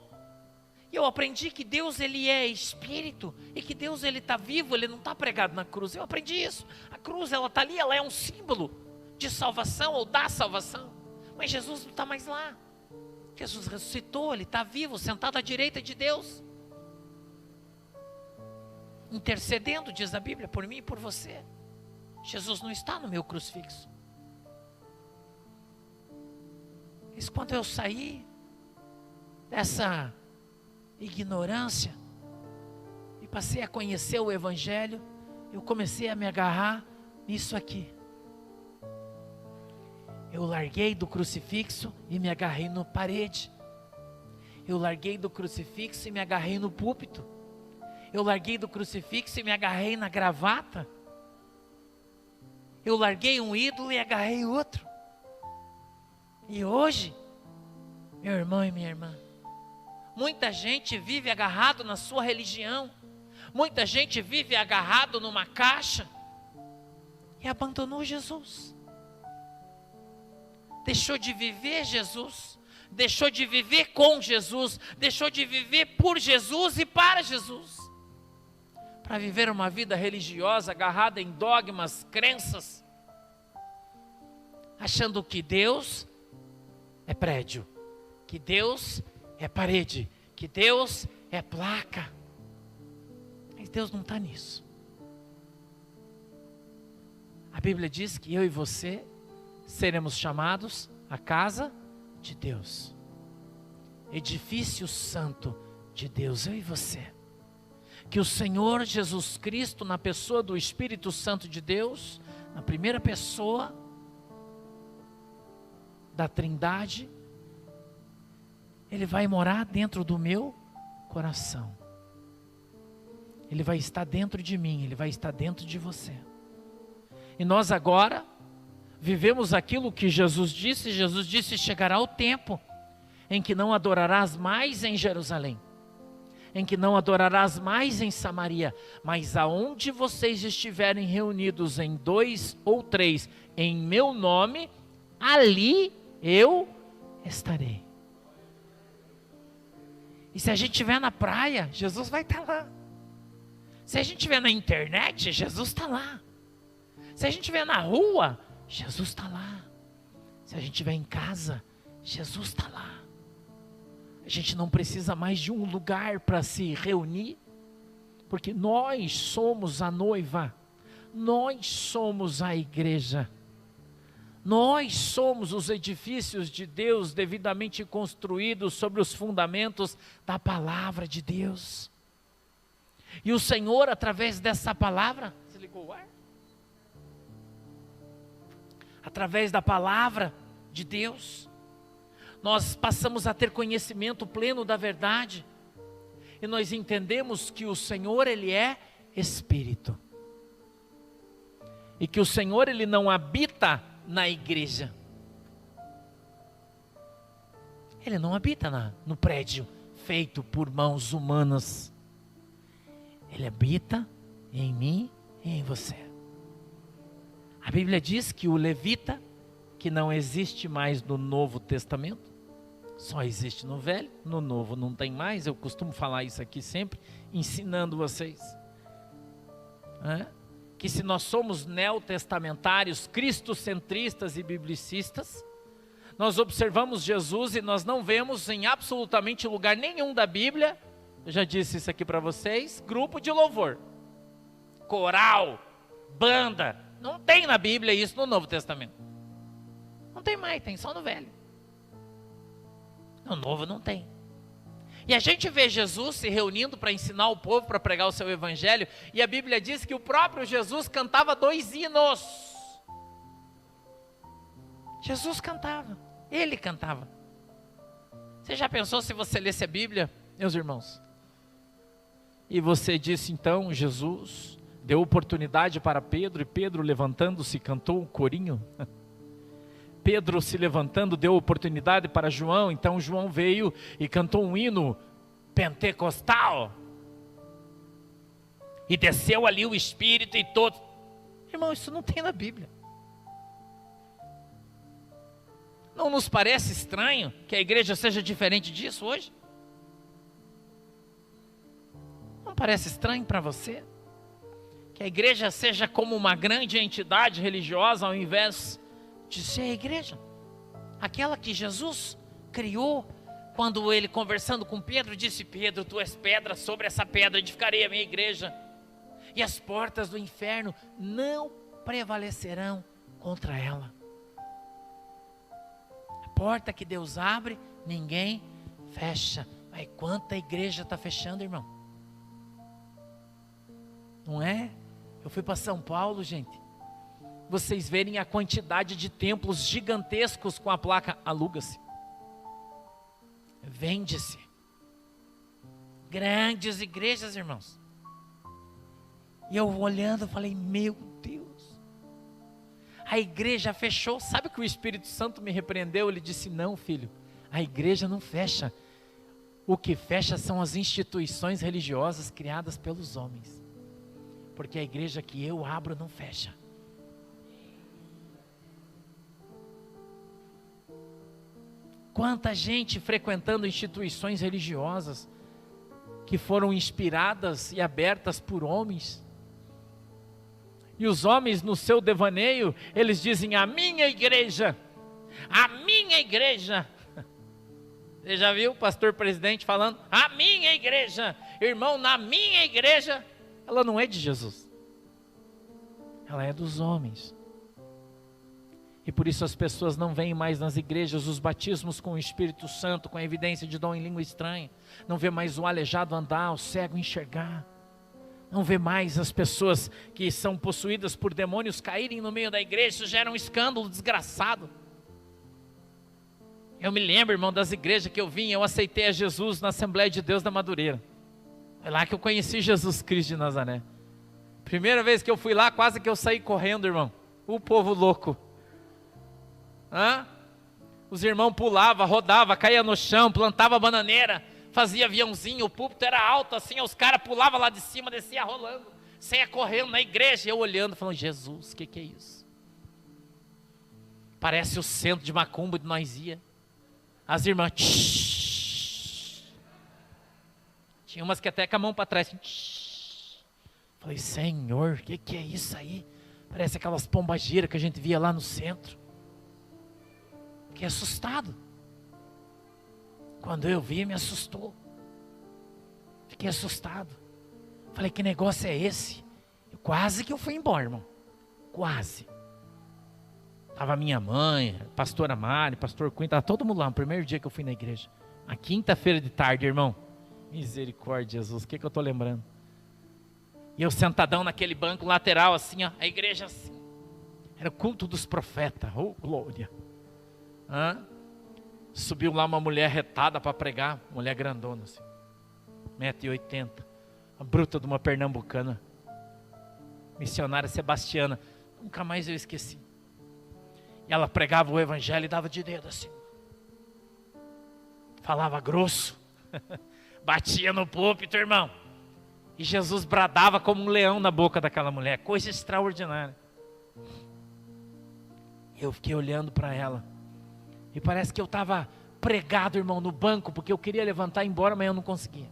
E eu aprendi que Deus ele é Espírito, e que Deus ele está vivo, ele não está pregado na cruz. Eu aprendi isso. A cruz ela está ali, ela é um símbolo de salvação ou da salvação. Mas Jesus não está mais lá. Jesus ressuscitou, ele está vivo, sentado à direita de Deus, intercedendo, diz a Bíblia, por mim e por você. Jesus não está no meu crucifixo. Mas quando eu saí dessa ignorância e passei a conhecer o Evangelho, eu comecei a me agarrar nisso aqui. Eu larguei do crucifixo e me agarrei na parede. Eu larguei do crucifixo e me agarrei no púlpito. Eu larguei do crucifixo e me agarrei na gravata. Eu larguei um ídolo e agarrei outro. E hoje, Meu irmão e minha irmã, muita gente vive agarrado na sua religião, muita gente vive agarrado numa caixa e abandonou Jesus. Deixou de viver Jesus, deixou de viver com Jesus, deixou de viver por Jesus e para Jesus, para viver uma vida religiosa agarrada em dogmas, crenças, achando que Deus é prédio, que Deus é parede, que Deus é placa. Mas Deus não está nisso. A Bíblia diz que eu e você seremos chamados a casa de Deus, edifício santo de Deus, eu e você. Que o Senhor Jesus Cristo, na pessoa do Espírito Santo de Deus, na primeira pessoa da Trindade, Ele vai morar dentro do meu coração. Ele vai estar dentro de mim, Ele vai estar dentro de você. E nós agora vivemos aquilo que Jesus disse. Jesus disse: chegará o tempo em que não adorarás mais em Jerusalém, em que não adorarás mais em Samaria, mas aonde vocês estiverem reunidos em 2 ou 3 em meu nome, ali eu estarei. E se a gente estiver na praia, Jesus vai estar lá. Se a gente estiver na internet, Jesus está lá. Se a gente estiver na rua, Jesus está lá. Se a gente estiver em casa, Jesus está lá. A gente não precisa mais de um lugar para se reunir, porque nós somos a noiva, nós somos a igreja, nós somos os edifícios de Deus devidamente construídos sobre os fundamentos da palavra de Deus. E o Senhor, através dessa palavra, você ligou o ar? Através da palavra de Deus, nós passamos a ter conhecimento pleno da verdade, e nós entendemos que o Senhor, Ele é Espírito, e que o Senhor, Ele não habita na igreja, Ele não habita no prédio feito por mãos humanas, Ele habita em mim e em você. A Bíblia diz que o levita, que não existe mais no Novo Testamento, só existe no Velho, no Novo não tem mais. Eu costumo falar isso aqui sempre, ensinando vocês, que se nós somos neotestamentários, cristocentristas e biblicistas, nós observamos Jesus e nós não vemos em absolutamente lugar nenhum da Bíblia, eu já disse isso aqui para vocês, grupo de louvor, coral, banda, não tem na Bíblia isso no Novo Testamento. Não tem mais, tem só no Velho. No Novo não tem. E a gente vê Jesus se reunindo para ensinar o povo, para pregar o seu evangelho, e a Bíblia diz que o próprio Jesus cantava 2 hinos. Jesus cantava, Ele cantava. Você já pensou se você lesse a Bíblia, meus irmãos? E você disse então, Jesus deu oportunidade para Pedro, e Pedro levantando-se cantou um corinho. Pedro se levantando deu oportunidade para João, então João veio e cantou um hino pentecostal. E desceu ali o Espírito e todos. Irmão, isso não tem na Bíblia. Não nos parece estranho que a igreja seja diferente disso hoje? Não parece estranho para você? Que a igreja seja como uma grande entidade religiosa ao invés de ser a igreja? Aquela que Jesus criou quando ele, conversando com Pedro, disse: Pedro, tu és pedra, sobre essa pedra edificarei a minha igreja, e as portas do inferno não prevalecerão contra ela. A porta que Deus abre, ninguém fecha. Mas quanta igreja está fechando, irmão? Não é? Eu fui para São Paulo, gente. Vocês verem a quantidade de templos gigantescos com a placa aluga-se, vende-se. Grandes igrejas, irmãos. E eu olhando, falei: meu Deus, a igreja fechou. Sabe que o Espírito Santo me repreendeu? Ele disse: não, filho, A igreja não fecha. O que fecha são as instituições religiosas criadas pelos homens. Porque a igreja que eu abro não fecha. Quanta gente frequentando instituições religiosas que foram inspiradas e abertas por homens. E os homens no seu devaneio, eles dizem: a minha igreja, a minha igreja. Você já viu o pastor presidente falando: a minha igreja, irmão, na minha igreja? Ela não é de Jesus. Ela é dos homens. E por isso as pessoas não veem mais nas igrejas os batismos com o Espírito Santo, com a evidência de dom em língua estranha. Não vê mais o aleijado andar, o cego enxergar. Não vê mais as pessoas que são possuídas por demônios caírem no meio da igreja. Isso gera um escândalo desgraçado. Eu me lembro, irmão, das igrejas que eu vim, eu aceitei a Jesus na Assembleia de Deus da Madureira. É lá que eu conheci Jesus Cristo de Nazaré. Primeira vez que eu fui lá, quase que eu saí correndo, irmão. O povo louco. Os irmãos pulavam, rodavam, caía no chão, plantava bananeira, fazia aviãozinho, o púlpito era alto assim, os caras pulavam lá de cima, descia rolando, saia correndo na igreja, eu olhando, falando: Jesus, o que é isso? Parece o centro de macumba de nós ia. As irmãs, tinha umas que até com a mão para trás, falei: Senhor, o que é isso aí? Parece aquelas pombageiras que a gente via lá no centro. Fiquei assustado. Quando eu vi, me assustou. Fiquei assustado. Falei: que negócio é esse? Quase que eu fui embora, irmão. Quase. Estava minha mãe, pastora Mari, pastor Cunha, estava todo mundo lá no primeiro dia que eu fui na igreja. Na quinta-feira de tarde, irmão. Misericórdia, Jesus, o que eu estou lembrando? E eu sentadão naquele banco lateral assim, ó, a igreja assim. Era o culto dos profetas, oh glória. Subiu lá uma mulher retada para pregar, mulher grandona assim, 1,80 m, a bruta de uma pernambucana, missionária Sebastiana, nunca mais eu esqueci. E ela pregava o evangelho e dava de dedo assim, falava grosso, batia no púlpito, irmão, e Jesus bradava como um leão na boca daquela mulher, coisa extraordinária. Eu fiquei olhando para ela, e parece que eu estava pregado, irmão, no banco, porque eu queria levantar e ir embora, mas eu não conseguia.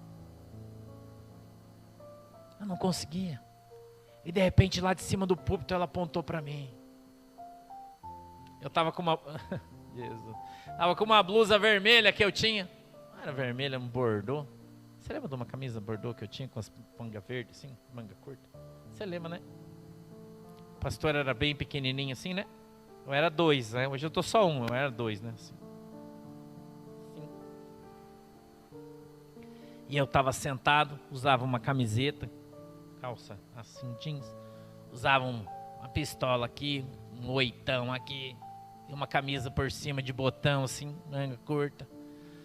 Eu não conseguia. E de repente lá de cima do púlpito ela apontou para mim. Eu estava com uma Jesus. Estava com uma blusa vermelha que eu tinha. Não era vermelha, um bordô. Você lembra de uma camisa bordô que eu tinha com as manga verde assim, manga curta? Você lembra, né? O pastor era bem pequenininho assim, né? Eu era 2, né? Hoje eu tô só 1, eu era 2, né? Assim. E eu estava sentado, usava uma camiseta, calça assim, jeans, usava uma pistola aqui, um oitão aqui, e uma camisa por cima de botão assim, manga curta,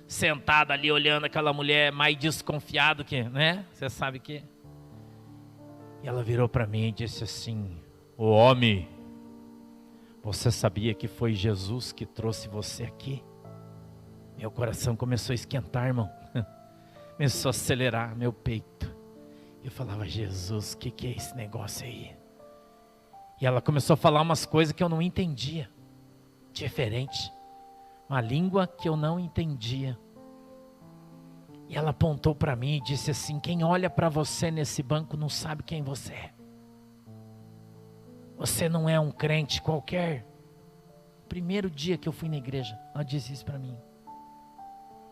sentado ali olhando aquela mulher mais desconfiado que, né? Você sabe que? E ela virou para mim e disse assim: "Ô homem, você sabia que foi Jesus que trouxe você aqui?" Meu coração começou a esquentar, irmão. Começou a acelerar meu peito. Eu falava: Jesus, o que é esse negócio aí? E ela começou a falar umas coisas que eu não entendia. Diferente. Uma língua que eu não entendia. E ela apontou para mim e disse assim: quem olha para você nesse banco não sabe quem você é. Você não é um crente qualquer. Primeiro dia que eu fui na igreja, ela disse isso para mim.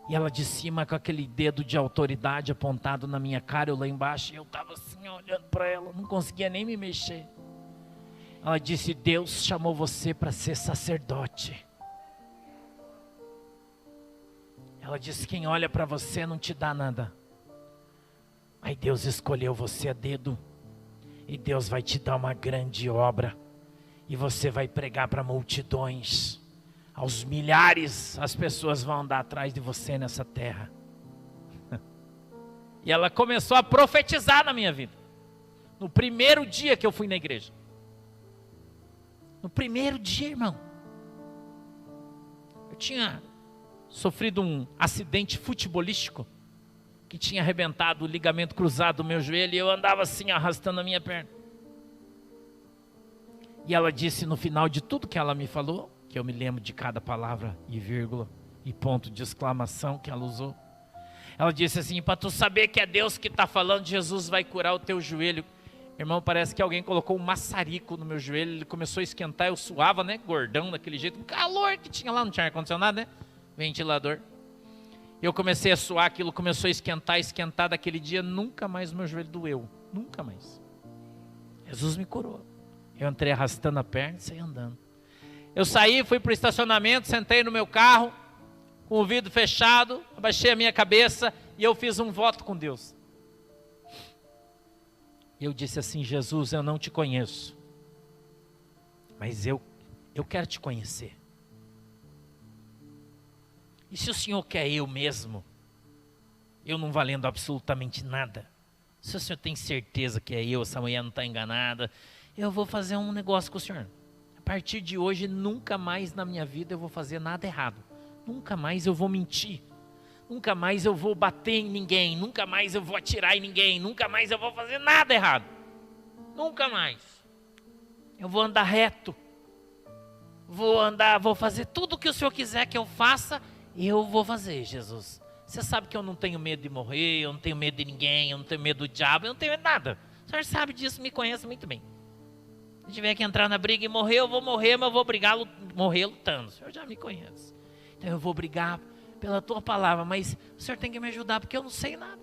E ela de cima com aquele dedo de autoridade apontado na minha cara, eu lá embaixo, e eu estava assim olhando para ela, não conseguia nem me mexer. Ela disse: Deus chamou você para ser sacerdote. Ela disse: quem olha para você não te dá nada. Aí Deus escolheu você a dedo. E Deus vai te dar uma grande obra. E você vai pregar para multidões. Aos milhares, as pessoas vão andar atrás de você nessa terra. E ela começou a profetizar na minha vida. No primeiro dia que eu fui na igreja. No primeiro dia, irmão. Eu tinha sofrido um acidente futebolístico que tinha arrebentado o ligamento cruzado do meu joelho e eu andava assim arrastando a minha perna. E ela disse no final de tudo que ela me falou, que eu me lembro de cada palavra e vírgula e ponto de exclamação que ela usou. Ela disse assim: para tu saber que é Deus que está falando, Jesus vai curar o teu joelho. Irmão, parece que alguém colocou um maçarico no meu joelho, ele começou a esquentar, eu suava, né, gordão daquele jeito, um calor que tinha lá, não tinha ar-condicionado, né, ventilador. Eu comecei a suar, aquilo começou a esquentar, daquele dia nunca mais o meu joelho doeu, nunca mais. Jesus me curou. Eu entrei arrastando a perna e saí andando. Eu saí, fui para o estacionamento, sentei no meu carro, com o vidro fechado, abaixei a minha cabeça e eu fiz um voto com Deus. Eu disse assim: Jesus, eu não te conheço, mas eu quero te conhecer. E se o Senhor quer eu mesmo, eu não valendo absolutamente nada, se o Senhor tem certeza que é eu, essa mulher não está enganada, eu vou fazer um negócio com o Senhor. A partir de hoje, nunca mais na minha vida eu vou fazer nada errado. Nunca mais eu vou mentir. Nunca mais eu vou bater em ninguém. Nunca mais eu vou atirar em ninguém. Nunca mais eu vou fazer nada errado. Nunca mais. Eu vou andar reto. Vou fazer tudo o que o Senhor quiser que eu faça. Eu vou fazer, Jesus. Você sabe que eu não tenho medo de morrer. Eu não tenho medo de ninguém. Eu não tenho medo do diabo. Eu não tenho medo de nada. O Senhor sabe disso, me conhece muito bem. Se tiver que entrar na briga e morrer, eu vou morrer, mas eu vou morrer lutando. O Senhor já me conhece. Então eu vou brigar pela tua palavra, mas o Senhor tem que me ajudar, porque eu não sei nada.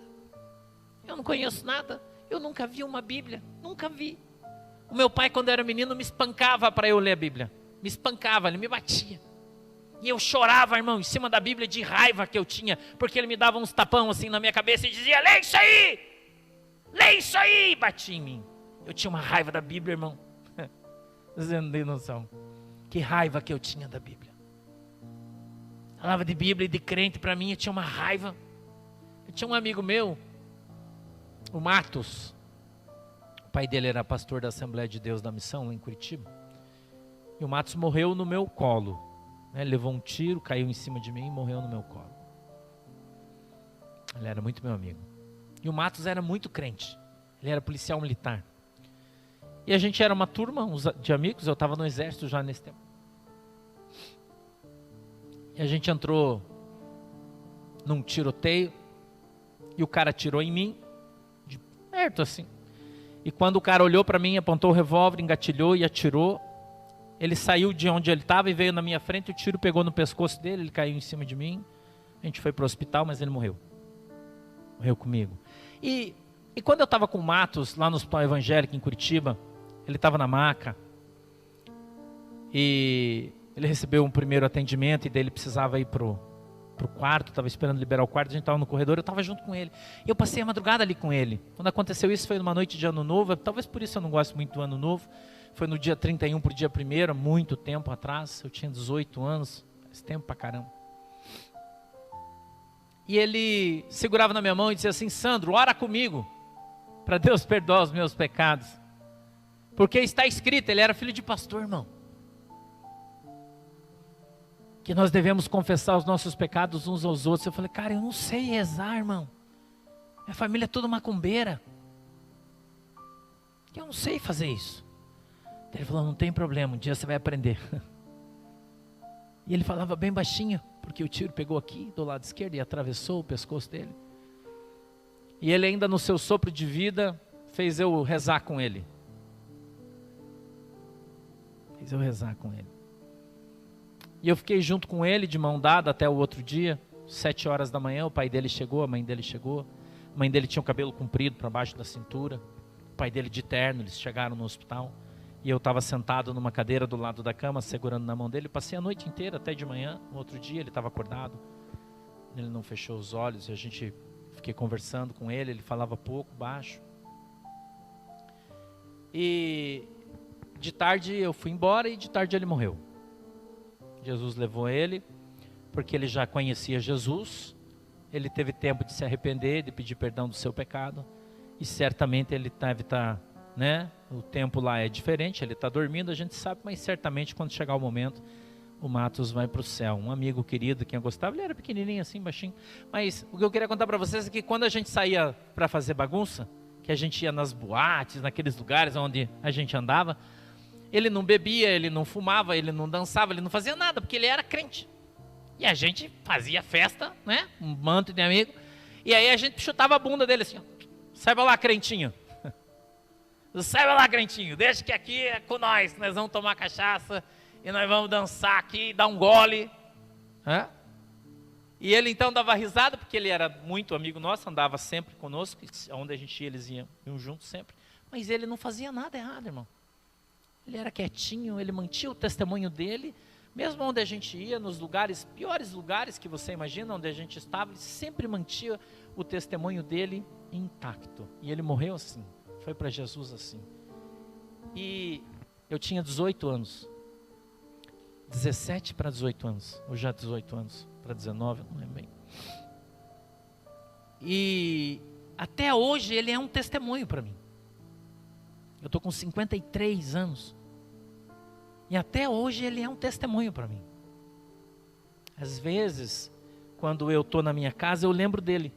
Eu não conheço nada. Eu nunca vi uma Bíblia. Nunca vi. O meu pai, quando era menino, me espancava para eu ler a Bíblia. Me espancava, ele me batia. E eu chorava, irmão, em cima da Bíblia de raiva que eu tinha, porque ele me dava uns tapão assim na minha cabeça e dizia: lê isso aí! Lê isso aí! E batia em mim. Eu tinha uma raiva da Bíblia, irmão. Você não tem noção. Que raiva que eu tinha da Bíblia. Falava de Bíblia e de crente, para mim eu tinha uma raiva. Eu tinha um amigo meu, o Matos. O pai dele era pastor da Assembleia de Deus da Missão, lá em Curitiba. E o Matos morreu no meu colo. Ele levou um tiro, caiu em cima de mim e morreu no meu colo. Ele era muito meu amigo. E o Matos era muito crente. Ele era policial militar. E a gente era uma turma de amigos, eu estava no exército já nesse tempo. E a gente entrou num tiroteio, e o cara atirou em mim, de perto assim. E quando o cara olhou para mim, apontou o revólver, engatilhou e atirou, ele saiu de onde ele estava e veio na minha frente, o tiro pegou no pescoço dele, ele caiu em cima de mim, a gente foi para o hospital, mas ele morreu. Morreu comigo. E quando eu estava com o Matos, lá no Hospital Evangélico em Curitiba, ele estava na maca, e ele recebeu um primeiro atendimento, e daí ele precisava ir pro quarto, estava esperando liberar o quarto, a gente estava no corredor, eu estava junto com ele. E eu passei a madrugada ali com ele. Quando aconteceu isso, foi numa noite de Ano Novo, talvez por isso eu não gosto muito do Ano Novo. Foi no dia 31 para o dia 1º, muito tempo atrás, eu tinha 18 anos, faz tempo pra caramba. E ele segurava na minha mão e dizia assim: Sandro, ora comigo, para Deus perdoar os meus pecados. Porque está escrito, ele era filho de pastor, irmão, que nós devemos confessar os nossos pecados uns aos outros. Eu falei: cara, eu não sei rezar, irmão. Minha família é toda macumbeira. Eu não sei fazer isso. Ele falou: não tem problema, um dia você vai aprender. E ele falava bem baixinho, porque o tiro pegou aqui do lado esquerdo e atravessou o pescoço dele. E ele ainda no seu sopro de vida fez eu rezar com ele. Fez eu rezar com ele. E eu fiquei junto com ele, de mão dada, até o outro dia, 7 horas da manhã, o pai dele chegou, a mãe dele chegou. A mãe dele tinha o cabelo comprido para baixo da cintura. O pai dele de terno, eles chegaram no hospital. E eu estava sentado numa cadeira do lado da cama, segurando na mão dele. Passei a noite inteira, até de manhã. No outro dia ele estava acordado. Ele não fechou os olhos, e a gente fiquei conversando com ele. Ele falava pouco, baixo. E de tarde eu fui embora, e de tarde ele morreu. Jesus levou ele, porque ele já conhecia Jesus. Ele teve tempo de se arrepender, de pedir perdão do seu pecado. E certamente ele deve estar, né? O tempo lá é diferente, ele está dormindo, a gente sabe, mas certamente quando chegar o momento, o Matos vai para o céu. Um amigo querido que eu gostava, ele era pequenininho assim, baixinho. Mas o que eu queria contar para vocês é que quando a gente saía para fazer bagunça, que a gente ia nas boates, naqueles lugares onde a gente andava, ele não bebia, ele não fumava, ele não dançava, ele não fazia nada, porque ele era crente. E a gente fazia festa, né? Um manto de amigo. E aí a gente chutava a bunda dele assim, ó. Saiba lá, crentinho. Saiba lá, crentinho. Deixa que aqui é com nós. Nós vamos tomar cachaça e nós vamos dançar aqui, dar um gole. Hã? E ele então dava risada, porque ele era muito amigo nosso, andava sempre conosco. Onde a gente ia, eles iam juntos sempre. Mas ele não fazia nada errado, irmão. Ele era quietinho, ele mantinha o testemunho dele. Mesmo onde a gente ia, nos lugares, piores lugares que você imagina, onde a gente estava, ele sempre mantinha o testemunho dele intacto. E ele morreu assim, foi para Jesus assim. E eu tinha 18 anos, 17 para 18 anos, ou já 18 anos, para 19, não lembro bem. E até hoje ele é um testemunho para mim. Eu estou com 53 anos. E até hoje ele é um testemunho para mim. Às vezes, quando eu estou na minha casa, eu lembro dele.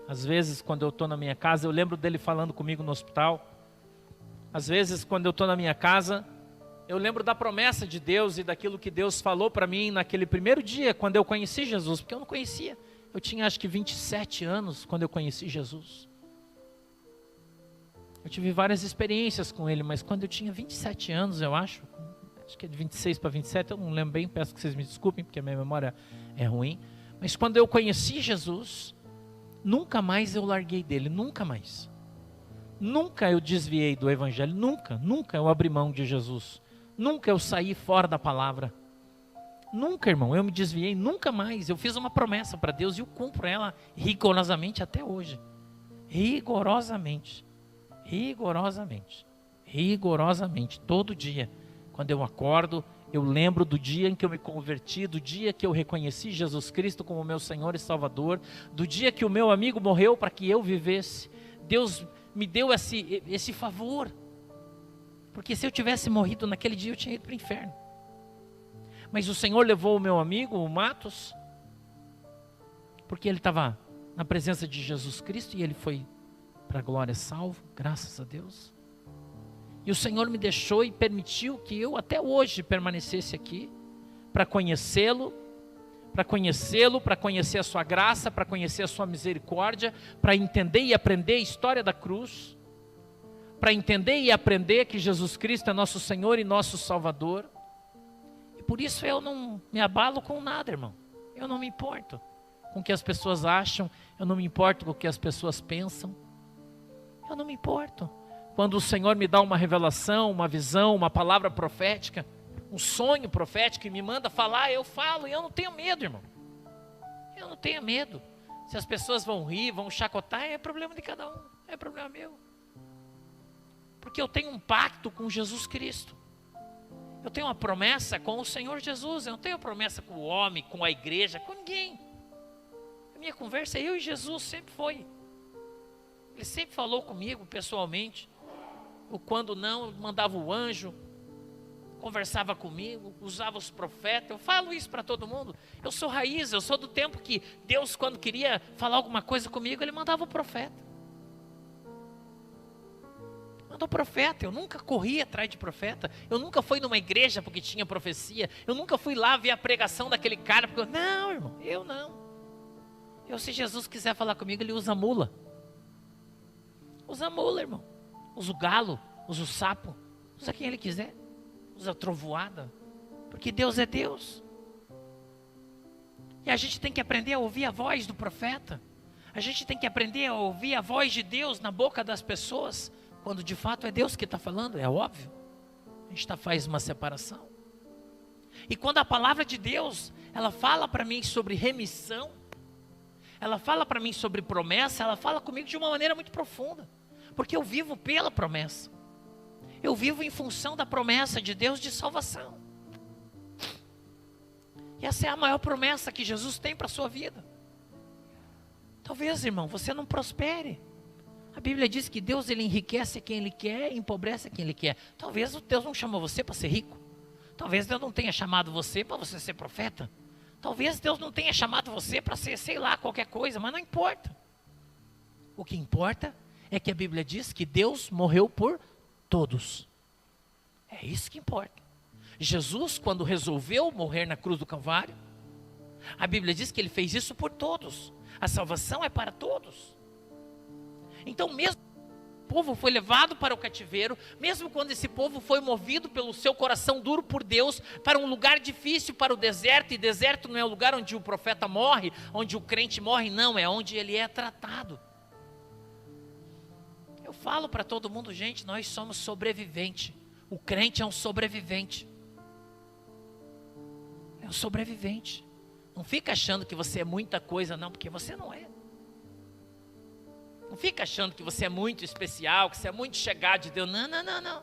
Às vezes, quando eu estou na minha casa, eu lembro dele falando comigo no hospital. Às vezes, quando eu estou na minha casa, eu lembro da promessa de Deus e daquilo que Deus falou para mim naquele primeiro dia, quando eu conheci Jesus. Porque eu não conhecia. Eu tinha acho que 27 anos quando eu conheci Jesus. Eu tive várias experiências com ele, mas quando eu tinha 27 anos, eu acho que é de 26 para 27, eu não lembro bem, peço que vocês me desculpem, porque a minha memória é ruim. Mas quando eu conheci Jesus, nunca mais eu larguei dele, nunca mais. Nunca eu desviei do evangelho, nunca eu abri mão de Jesus. Nunca eu saí fora da palavra. Nunca, irmão, eu me desviei, nunca mais. Eu fiz uma promessa para Deus e eu cumpro ela rigorosamente até hoje. Rigorosamente, todo dia. Quando eu acordo, eu lembro do dia em que eu me converti, do dia que eu reconheci Jesus Cristo como meu Senhor e Salvador, do dia que o meu amigo morreu para que eu vivesse. Deus me deu esse favor, porque se eu tivesse morrido naquele dia, eu tinha ido para o inferno. Mas o Senhor levou o meu amigo, o Matos, porque ele estava na presença de Jesus Cristo e ele foi para a glória salvo, graças a Deus. E o Senhor me deixou e permitiu que eu até hoje permanecesse aqui para conhecê-lo, para conhecer a sua graça, para conhecer a sua misericórdia, para entender e aprender a história da cruz, para entender e aprender que Jesus Cristo é nosso Senhor e nosso Salvador. E por isso eu não me abalo com nada, irmão. Eu não me importo com o que as pessoas acham, eu não me importo com o que as pessoas pensam. Eu não me importo. Quando o Senhor me dá uma revelação, uma visão, uma palavra profética, um sonho profético e me manda falar, eu falo e eu não tenho medo, irmão. Eu não tenho medo. Se as pessoas vão rir, vão chacotar, é problema de cada um, é problema meu. Porque eu tenho um pacto com Jesus Cristo. Eu tenho uma promessa com o Senhor Jesus, eu não tenho promessa com o homem, com a igreja, com ninguém. A minha conversa eu e Jesus sempre foi. Ele sempre falou comigo pessoalmente. O quando não, mandava o anjo, conversava comigo, usava os profetas. Eu falo isso para todo mundo. Eu sou raiz, eu sou do tempo que Deus, quando queria falar alguma coisa comigo, Ele mandava o profeta. Mandou profeta. Eu nunca corri atrás de profeta. Eu nunca fui numa igreja porque tinha profecia. Eu nunca fui lá ver a pregação daquele cara. Porque não, irmão, eu não. Se Jesus quiser falar comigo, Ele usa mula. Usa mula, irmão. Usa o galo, usa o sapo, usa quem Ele quiser, usa a trovoada, porque Deus é Deus. E a gente tem que aprender a ouvir a voz do profeta, a gente tem que aprender a ouvir a voz de Deus na boca das pessoas, quando de fato é Deus que está falando, é óbvio. A gente faz uma separação. E quando a palavra de Deus, ela fala para mim sobre remissão, ela fala para mim sobre promessa, ela fala comigo de uma maneira muito profunda. Porque eu vivo pela promessa. Eu vivo em função da promessa de Deus de salvação. E essa é a maior promessa que Jesus tem para a sua vida. Talvez, irmão, você não prospere. A Bíblia diz que Deus, Ele enriquece quem Ele quer e empobrece quem Ele quer. Talvez Deus não chamou você para ser rico. Talvez Deus não tenha chamado você para você ser profeta. Talvez Deus não tenha chamado você para ser, sei lá, qualquer coisa, mas não importa. O que importa é que a Bíblia diz que Deus morreu por todos. É isso que importa. Jesus, quando resolveu morrer na cruz do Calvário, a Bíblia diz que ele fez isso por todos. A salvação é para todos. Então, mesmo o povo foi levado para o cativeiro, mesmo quando esse povo foi movido pelo seu coração duro por Deus para um lugar difícil, para o deserto, e deserto não é o lugar onde o profeta morre, onde o crente morre, não, é onde ele é tratado. Eu falo para todo mundo, gente, nós somos sobreviventes. O crente é um sobrevivente. É um sobrevivente. Não fica achando que você é muita coisa, não, porque você não é. Não fica achando que você é muito especial, que você é muito chegado de Deus. Não, não, não, não.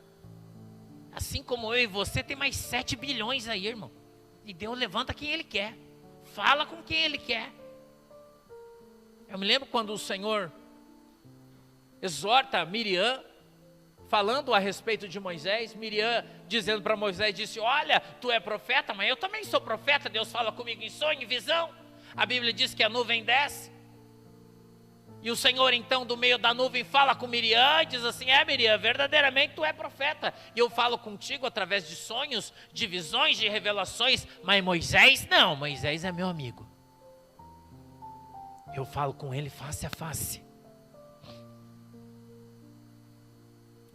Assim como eu e você, tem mais 7 bilhões aí, irmão. E Deus levanta quem Ele quer. Fala com quem Ele quer. Eu me lembro quando o Senhor exorta Miriam, falando a respeito de Moisés. Miriam dizendo para Moisés, disse, olha, tu é profeta, mas eu também sou profeta. Deus fala comigo em sonho, em visão. A Bíblia diz que a nuvem desce. E o Senhor então do meio da nuvem fala com Miriam, diz assim, Miriam, verdadeiramente tu é profeta, e eu falo contigo através de sonhos, de visões, de revelações, mas Moisés não, Moisés é meu amigo, eu falo com ele face a face.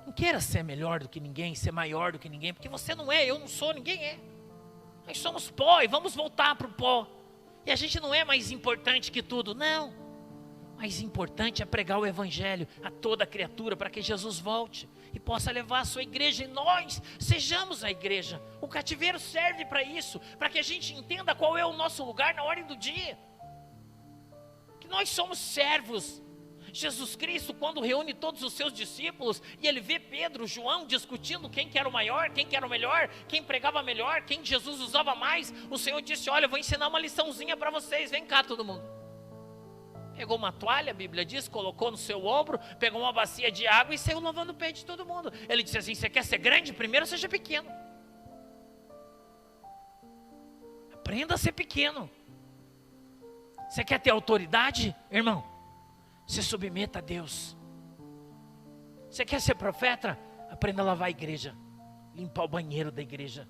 Não queira ser melhor do que ninguém, ser maior do que ninguém, porque você não é, eu não sou, ninguém é. Nós somos pó e vamos voltar para o pó, e a gente não é mais importante que tudo, não. Mais importante é pregar o evangelho a toda criatura para que Jesus volte e possa levar a sua igreja, e nós sejamos a igreja. O cativeiro serve para isso, para que a gente entenda qual é o nosso lugar na ordem do dia, que nós somos servos. Jesus Cristo, quando reúne todos os seus discípulos e ele vê Pedro, João discutindo quem que era o maior, quem que era o melhor, quem pregava melhor, quem Jesus usava mais, o Senhor disse, olha, eu vou ensinar uma liçãozinha para vocês, vem cá todo mundo. Pegou uma toalha, a Bíblia diz, colocou no seu ombro, pegou uma bacia de água e saiu lavando o pé de todo mundo. Ele disse assim, você quer ser grande? Primeiro seja pequeno. Aprenda a ser pequeno. Você quer ter autoridade? Irmão, se submeta a Deus. Você quer ser profeta? Aprenda a lavar a igreja, limpar o banheiro da igreja.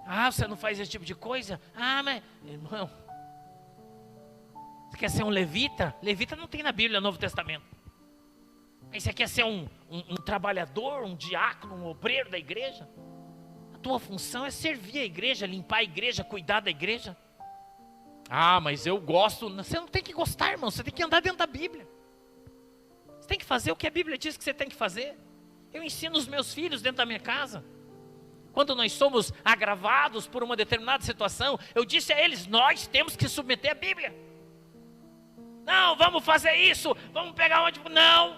Ah, você não faz esse tipo de coisa? Ah, mas, irmão, você quer ser um levita? Levita não tem na Bíblia, no Novo Testamento. Aí você quer ser um trabalhador, um diácono, um obreiro da igreja? A tua função é servir a igreja, limpar a igreja, cuidar da igreja. Ah, mas eu gosto. Você não tem que gostar, irmão, você tem que andar dentro da Bíblia. Você tem que fazer o que a Bíblia diz que você tem que fazer. Eu ensino os meus filhos dentro da minha casa. Quando nós somos agravados por uma determinada situação, eu disse a eles, nós temos que submeter a Bíblia. Não, vamos fazer isso, vamos pegar onde... Não,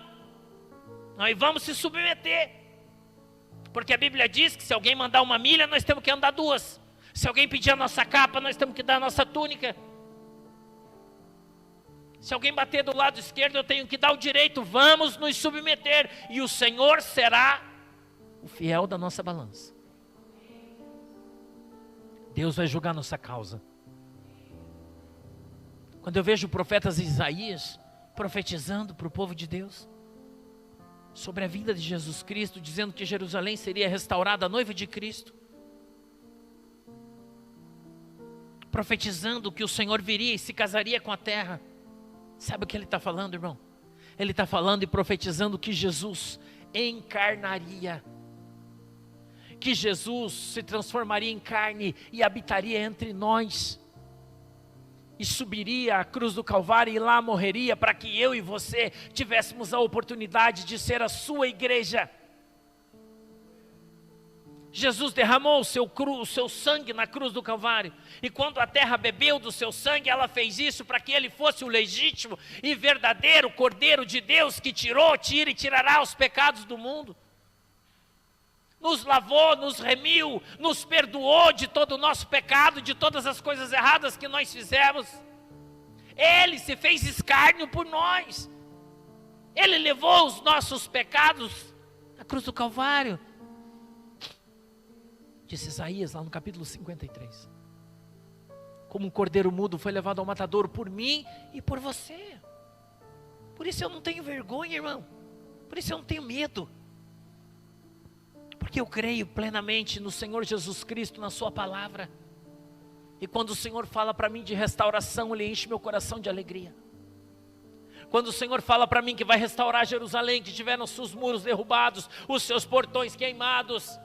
nós vamos se submeter. Porque a Bíblia diz que se alguém mandar 1 milha, nós temos que andar 2. Se alguém pedir a nossa capa, nós temos que dar a nossa túnica. Se alguém bater do lado esquerdo, eu tenho que dar o direito. Vamos nos submeter. E o Senhor será o fiel da nossa balança. Deus vai julgar nossa causa. Quando eu vejo o profeta Isaías profetizando para o povo de Deus sobre a vinda de Jesus Cristo, dizendo que Jerusalém seria restaurada, a noiva de Cristo, profetizando que o Senhor viria e se casaria com a terra, sabe o que ele está falando, irmão? Ele está falando e profetizando que Jesus encarnaria, que Jesus se transformaria em carne e habitaria entre nós, e subiria à cruz do Calvário e lá morreria para que eu e você tivéssemos a oportunidade de ser a sua igreja. Jesus derramou o seu sangue na cruz do Calvário, e quando a terra bebeu do seu sangue, ela fez isso para que ele fosse o legítimo e verdadeiro Cordeiro de Deus que tirou, tira e tirará os pecados do mundo. Nos lavou, nos remiu, nos perdoou de todo o nosso pecado, de todas as coisas erradas que nós fizemos. Ele se fez escárnio por nós. Ele levou os nossos pecados na cruz do Calvário. Disse Isaías lá no capítulo 53. Como um cordeiro mudo foi levado ao matadouro por mim e por você. Por isso eu não tenho vergonha, irmão. Por isso eu não tenho medo. Porque eu creio plenamente no Senhor Jesus Cristo, na sua palavra. E quando o Senhor fala para mim de restauração, Ele enche meu coração de alegria. Quando o Senhor fala para mim que vai restaurar Jerusalém, que tiveram os seus muros derrubados, os seus portões queimados,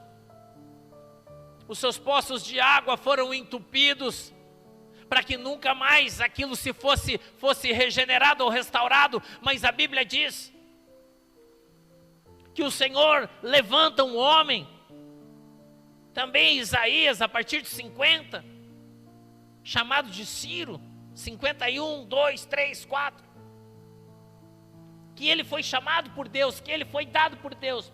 os seus poços de água foram entupidos, para que nunca mais aquilo se fosse regenerado ou restaurado. Mas a Bíblia diz que o Senhor levanta um homem, também Isaías, a partir de 50, chamado de Ciro, 51, 2, 3, 4, que ele foi chamado por Deus, que ele foi dado por Deus,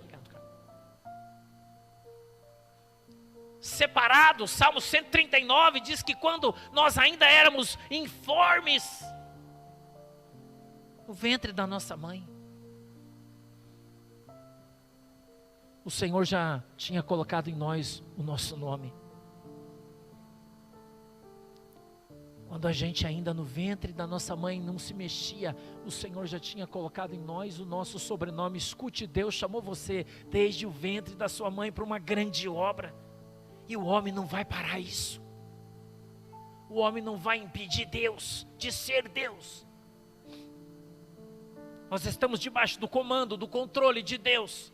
separado. Salmo 139 diz que quando nós ainda éramos informes no ventre da nossa mãe, o Senhor já tinha colocado em nós o nosso nome. Quando a gente ainda no ventre da nossa mãe não se mexia, o Senhor já tinha colocado em nós o nosso sobrenome. Escute, Deus chamou você desde o ventre da sua mãe para uma grande obra. E o homem não vai parar isso. O homem não vai impedir Deus de ser Deus. Nós estamos debaixo do comando, do controle de Deus.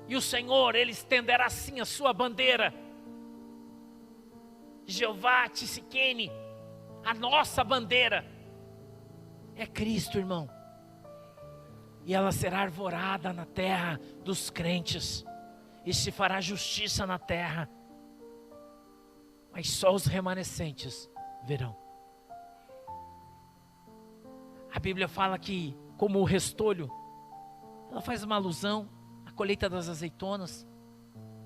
E o Senhor, Ele estenderá assim a sua bandeira. Jeová Tsidkenu, a nossa bandeira é Cristo, irmão. E ela será arvorada na terra dos crentes. E se fará justiça na terra. Mas só os remanescentes verão. A Bíblia fala que, como o restolho, ela faz uma alusão à colheita das azeitonas.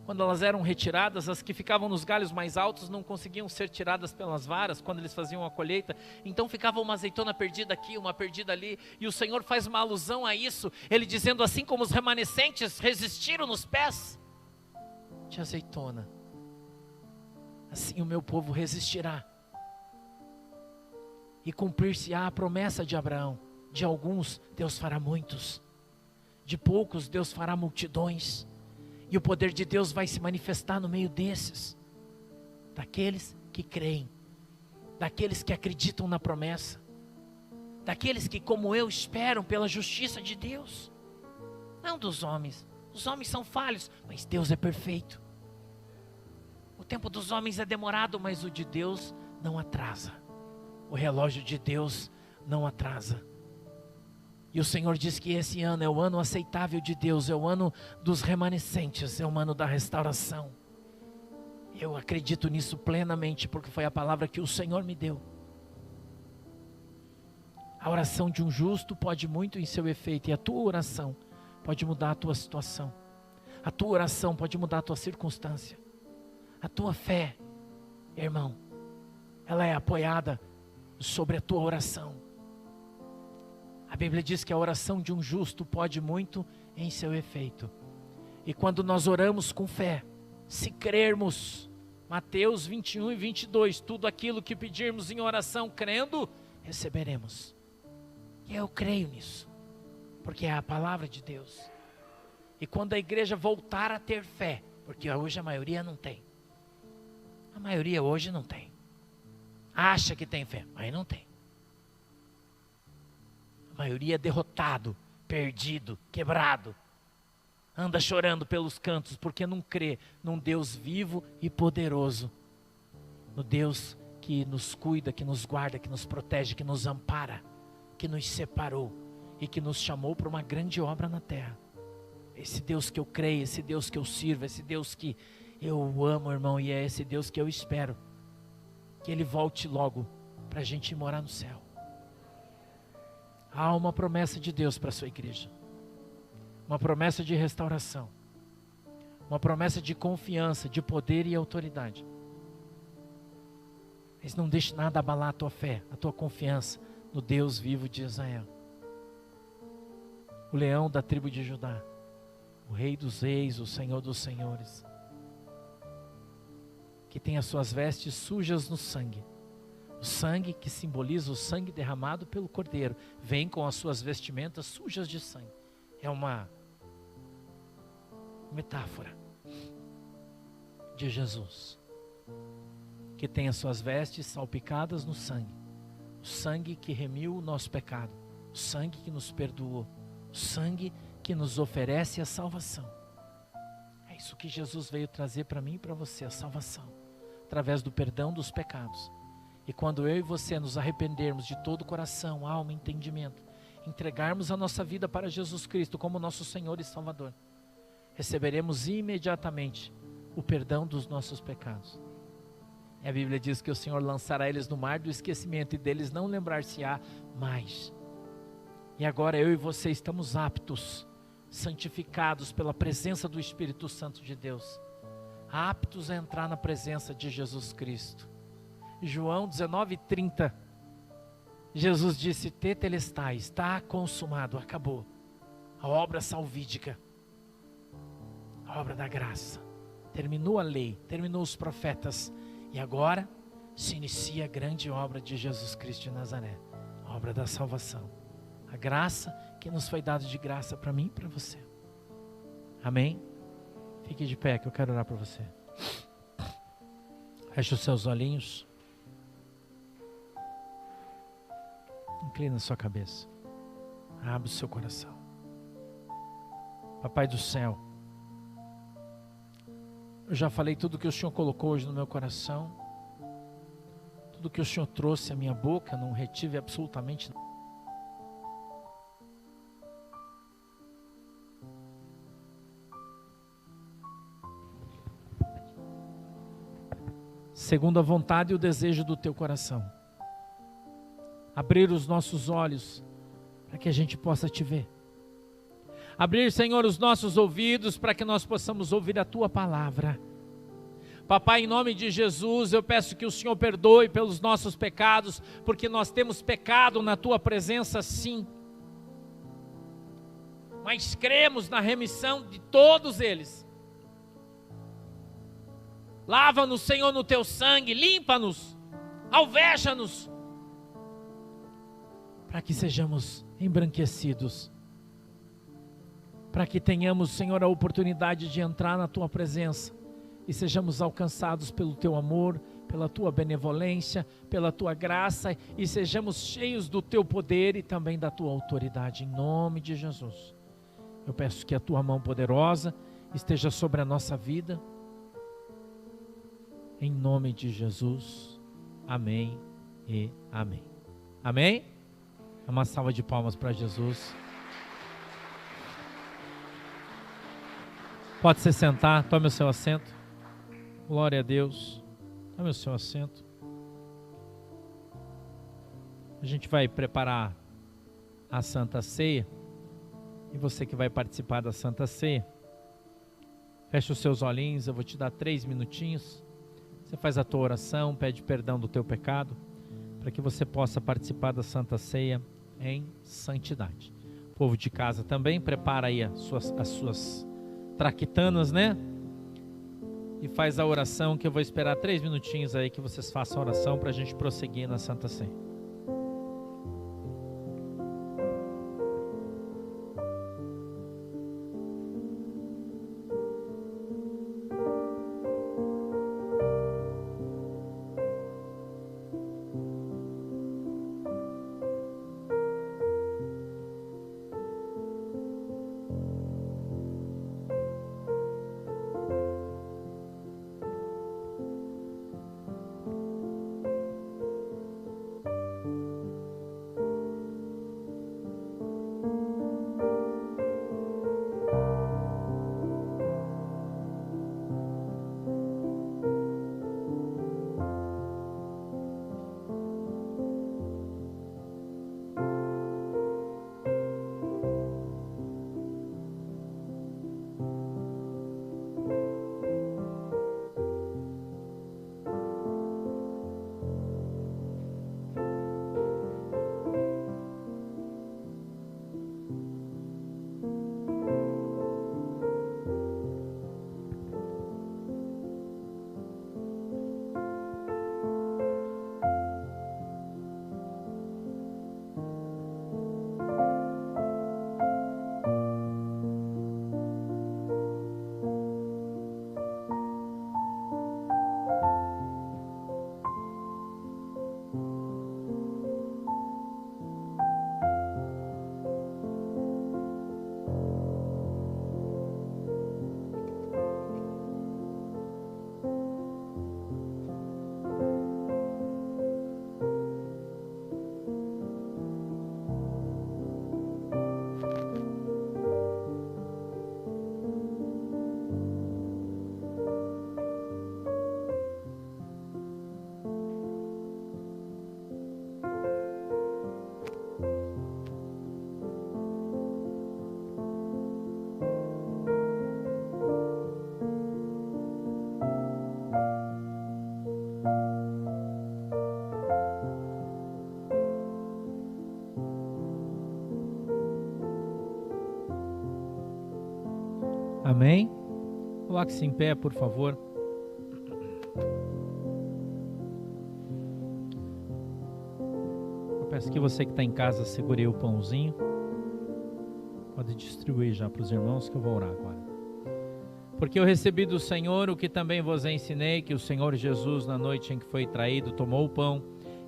Quando elas eram retiradas, as que ficavam nos galhos mais altos não conseguiam ser tiradas pelas varas, quando eles faziam a colheita. Então ficava uma azeitona perdida aqui, uma perdida ali. E o Senhor faz uma alusão a isso, Ele dizendo assim como os remanescentes resistiram nos pés de azeitona, assim o meu povo resistirá. E cumprir-se-á a promessa de Abraão: de alguns Deus fará muitos, de poucos Deus fará multidões. E o poder de Deus vai se manifestar no meio desses, daqueles que creem, daqueles que acreditam na promessa, daqueles que, como eu, esperam pela justiça de Deus, não dos homens. Os homens são falhos, mas Deus é perfeito. O tempo dos homens é demorado, mas o de Deus não atrasa. O relógio de Deus não atrasa. E o Senhor diz que esse ano é o ano aceitável de Deus, é o ano dos remanescentes, é o ano da restauração. Eu acredito nisso plenamente, porque foi a palavra que o Senhor me deu. A oração de um justo pode muito em seu efeito, e a tua oração pode mudar a tua situação. A tua oração pode mudar a tua circunstância. A tua fé, irmão, ela é apoiada sobre a tua oração. A Bíblia diz que a oração de um justo pode muito em seu efeito. E quando nós oramos com fé, se crermos, Mateus 21 e 22, tudo aquilo que pedirmos em oração crendo, receberemos. E eu creio nisso, porque é a palavra de Deus. E quando a igreja voltar a ter fé, porque hoje a maioria não tem. A maioria hoje não tem. Acha que tem fé, mas não tem. A maioria é derrotado, perdido, quebrado. Anda chorando pelos cantos porque não crê num Deus vivo e poderoso. No Deus que nos cuida, que nos guarda, que nos protege, que nos ampara, que nos separou e que nos chamou para uma grande obra na terra. Esse Deus que eu creio, esse Deus que eu sirvo, esse Deus que eu amo, irmão, e é esse Deus que eu espero que Ele volte logo para a gente ir morar no céu. Há uma promessa de Deus para a sua igreja. Uma promessa de restauração. Uma promessa de confiança, de poder e autoridade. Mas não deixe nada abalar a tua fé, a tua confiança no Deus vivo de Israel. O leão da tribo de Judá. O Rei dos reis, o Senhor dos senhores. que tem as suas vestes sujas no sangue. O sangue que simboliza o sangue derramado pelo Cordeiro, vem com as suas vestimentas sujas de sangue. É uma metáfora de Jesus, que tem as suas vestes salpicadas no sangue. O sangue que remiu o nosso pecado, o sangue que nos perdoou, o sangue que nos oferece a salvação. É isso que Jesus veio trazer para mim e para você, a salvação, através do perdão dos pecados. E quando eu e você nos arrependermos de todo o coração, alma e entendimento, entregarmos a nossa vida para Jesus Cristo como nosso Senhor e Salvador, receberemos imediatamente o perdão dos nossos pecados. E a Bíblia diz que o Senhor lançará eles no mar do esquecimento e deles não lembrar-se-á mais. E agora eu e você estamos aptos, santificados pela presença do Espírito Santo de Deus, aptos a entrar na presença de Jesus Cristo. João 19:30, Jesus disse: Tetelestai, está consumado, acabou. A obra salvídica, a obra da graça. Terminou a lei, terminou os profetas, e agora se inicia a grande obra de Jesus Cristo de Nazaré, a obra da salvação. A graça que nos foi dada de graça para mim e para você. Amém? Fique de pé que eu quero orar para você. Feche os seus olhinhos. Inclina a sua cabeça. Abre o seu coração. Papai do céu, eu já falei tudo que o Senhor colocou hoje no meu coração. Tudo que o Senhor trouxe à minha boca, não retive absolutamente nada. Segundo a vontade e o desejo do teu coração. Abrir os nossos olhos para que a gente possa te ver. Abrir, Senhor, os nossos ouvidos para que nós possamos ouvir a tua palavra. Papai, em nome de Jesus, eu peço que o Senhor perdoe pelos nossos pecados, porque nós temos pecado na tua presença, sim. Mas cremos na remissão de todos eles. Lava-nos, Senhor, no teu sangue, limpa-nos, alveja-nos, para que sejamos embranquecidos, para que tenhamos, Senhor, a oportunidade de entrar na tua presença e sejamos alcançados pelo teu amor, pela tua benevolência, pela tua graça, e sejamos cheios do teu poder e também da tua autoridade, em nome de Jesus. Eu peço que a tua mão poderosa esteja sobre a nossa vida, em nome de Jesus. Amém e amém. Amém? Uma salva de palmas para Jesus. Pode se sentar, tome o seu assento. Glória a Deus. Tome o seu assento. A gente vai preparar a Santa Ceia. E você que vai participar da Santa Ceia, feche os seus olhinhos, eu vou te dar 3 minutinhos. Você faz a tua oração, pede perdão do teu pecado, para que você possa participar da Santa Ceia em santidade. O povo de casa também prepara aí as suas traquitanas, né? E faz a oração, que eu vou esperar 3 minutinhos aí que vocês façam a oração para a gente prosseguir na Santa Ceia. Amém? Coloque-se em pé, por favor. Eu peço que você que está em casa segure o pãozinho. Pode distribuir já para os irmãos que eu vou orar agora. Porque eu recebi do Senhor o que também vos ensinei, que o Senhor Jesus, na noite em que foi traído, tomou o pão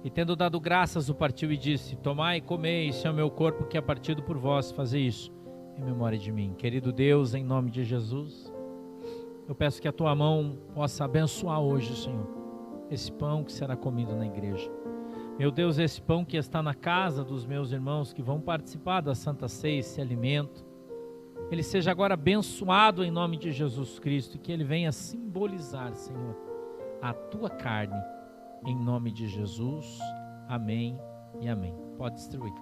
e, tendo dado graças, o partiu e disse: tomai e comei, isso é o meu corpo que é partido por vós, fazei isso em memória de mim. Querido Deus, em nome de Jesus, eu peço que a tua mão possa abençoar hoje, Senhor, esse pão que será comido na igreja. Meu Deus, esse pão que está na casa dos meus irmãos que vão participar da Santa Ceia, esse alimento, ele seja agora abençoado em nome de Jesus Cristo e que ele venha simbolizar, Senhor, a tua carne, em nome de Jesus. Amém e amém. Pode distribuir.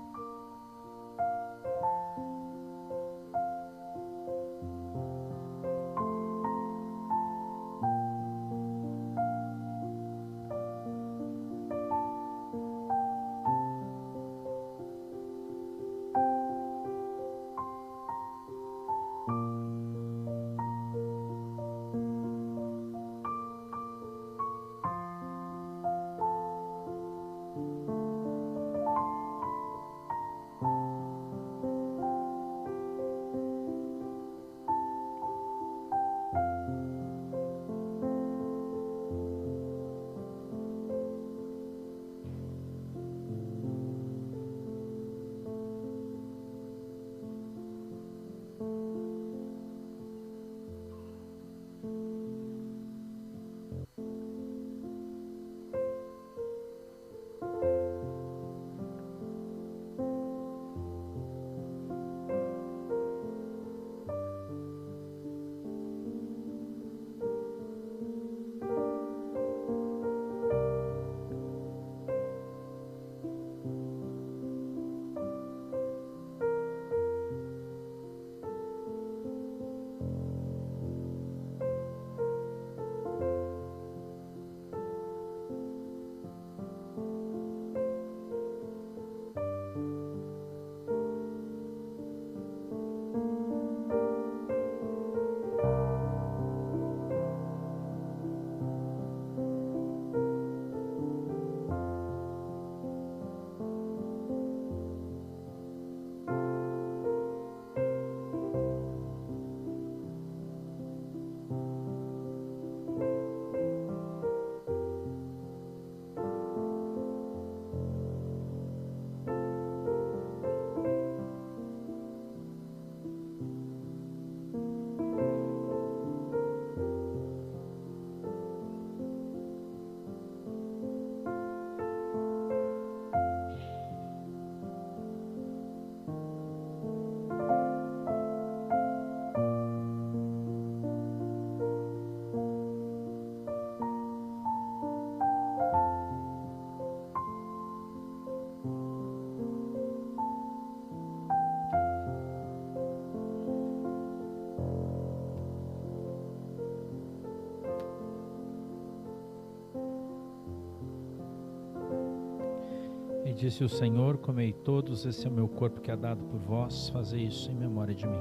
Disse o Senhor: comei todos, esse é o meu corpo que é dado por vós, fazei isso em memória de mim.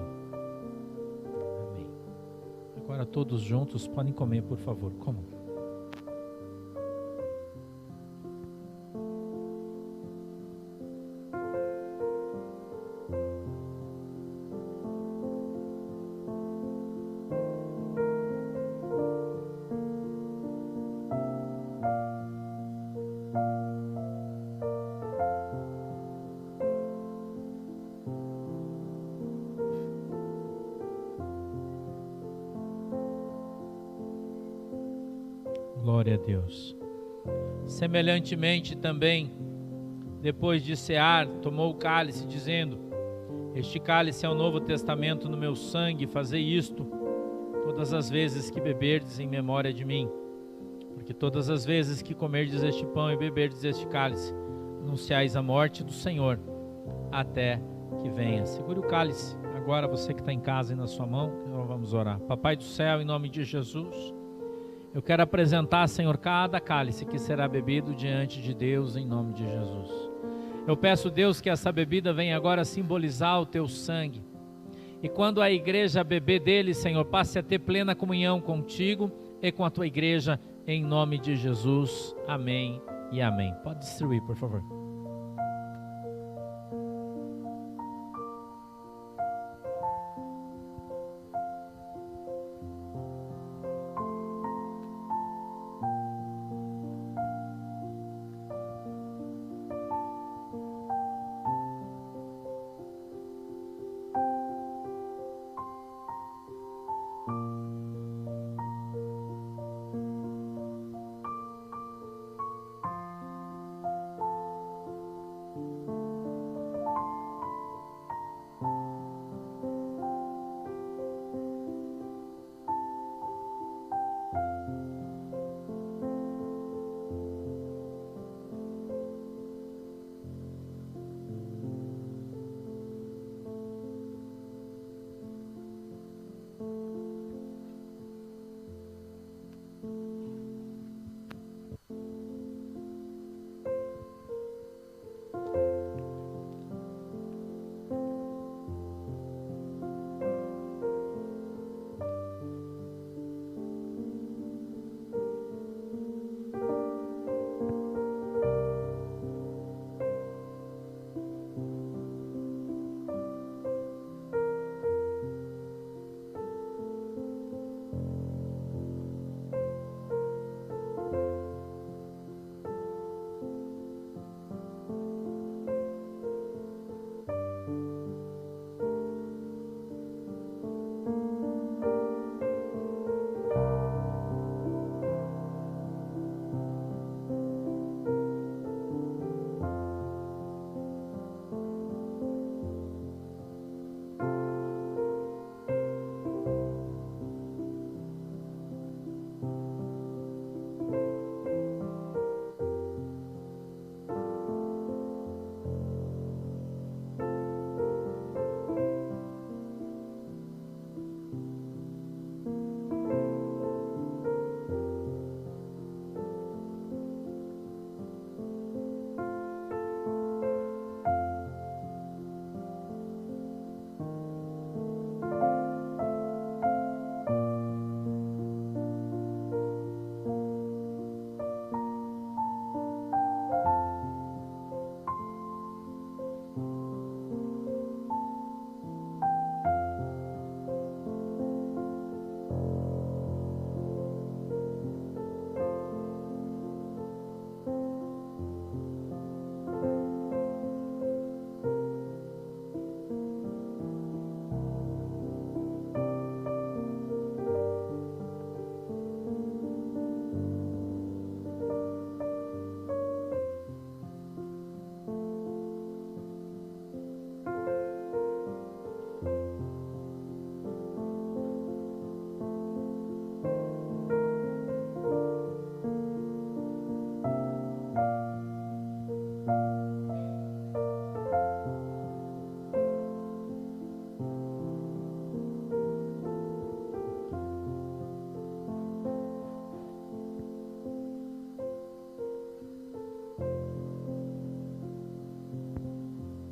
Amém. Agora todos juntos podem comer, por favor. Comam. Glória a Deus. Semelhantemente também, depois de cear, tomou o cálice, dizendo: este cálice é o novo testamento no meu sangue, fazei isto todas as vezes que beberdes em memória de mim. Porque todas as vezes que comerdes este pão e beberdes este cálice, anunciais a morte do Senhor, até que venha. Segure o cálice, agora você que está em casa e na sua mão, nós vamos orar. Papai do céu, em nome de Jesus, eu quero apresentar, Senhor, cada cálice que será bebido diante de Deus, em nome de Jesus. Eu peço, Deus, que essa bebida venha agora simbolizar o Teu sangue. E quando a igreja beber dele, Senhor, passe a ter plena comunhão contigo e com a tua igreja, em nome de Jesus. Amém e amém. Pode distribuir, por favor.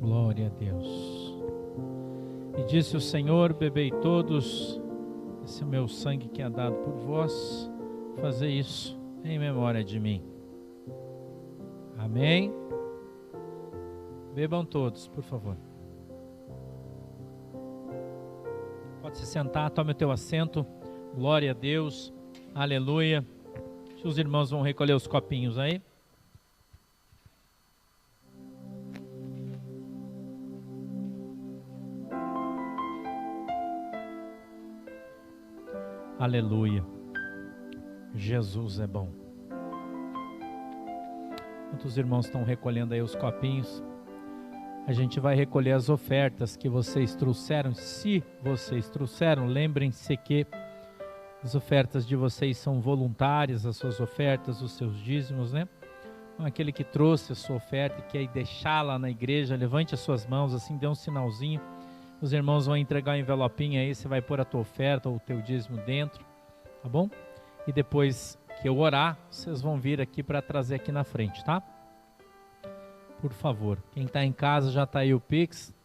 Glória a Deus. E disse o Senhor: bebei todos, esse é o meu sangue que é dado por vós, fazei isso em memória de mim. Amém? Bebam todos, por favor. Pode se sentar, tome o teu assento. Glória a Deus, aleluia. Os irmãos vão recolher os copinhos aí. Aleluia. Jesus é bom. Enquanto os irmãos estão recolhendo aí os copinhos, a gente vai recolher as ofertas que vocês trouxeram. Se vocês trouxeram, lembrem-se que as ofertas de vocês são voluntárias, as suas ofertas, os seus dízimos, né? Então, aquele que trouxe a sua oferta e quer deixá-la na igreja, levante as suas mãos, assim, dê um sinalzinho. Os irmãos vão entregar um envelopinho aí, você vai pôr a tua oferta ou o teu dízimo dentro, tá bom? E depois que eu orar, vocês vão vir aqui para trazer aqui na frente, tá? Por favor, quem está em casa já está aí o Pix.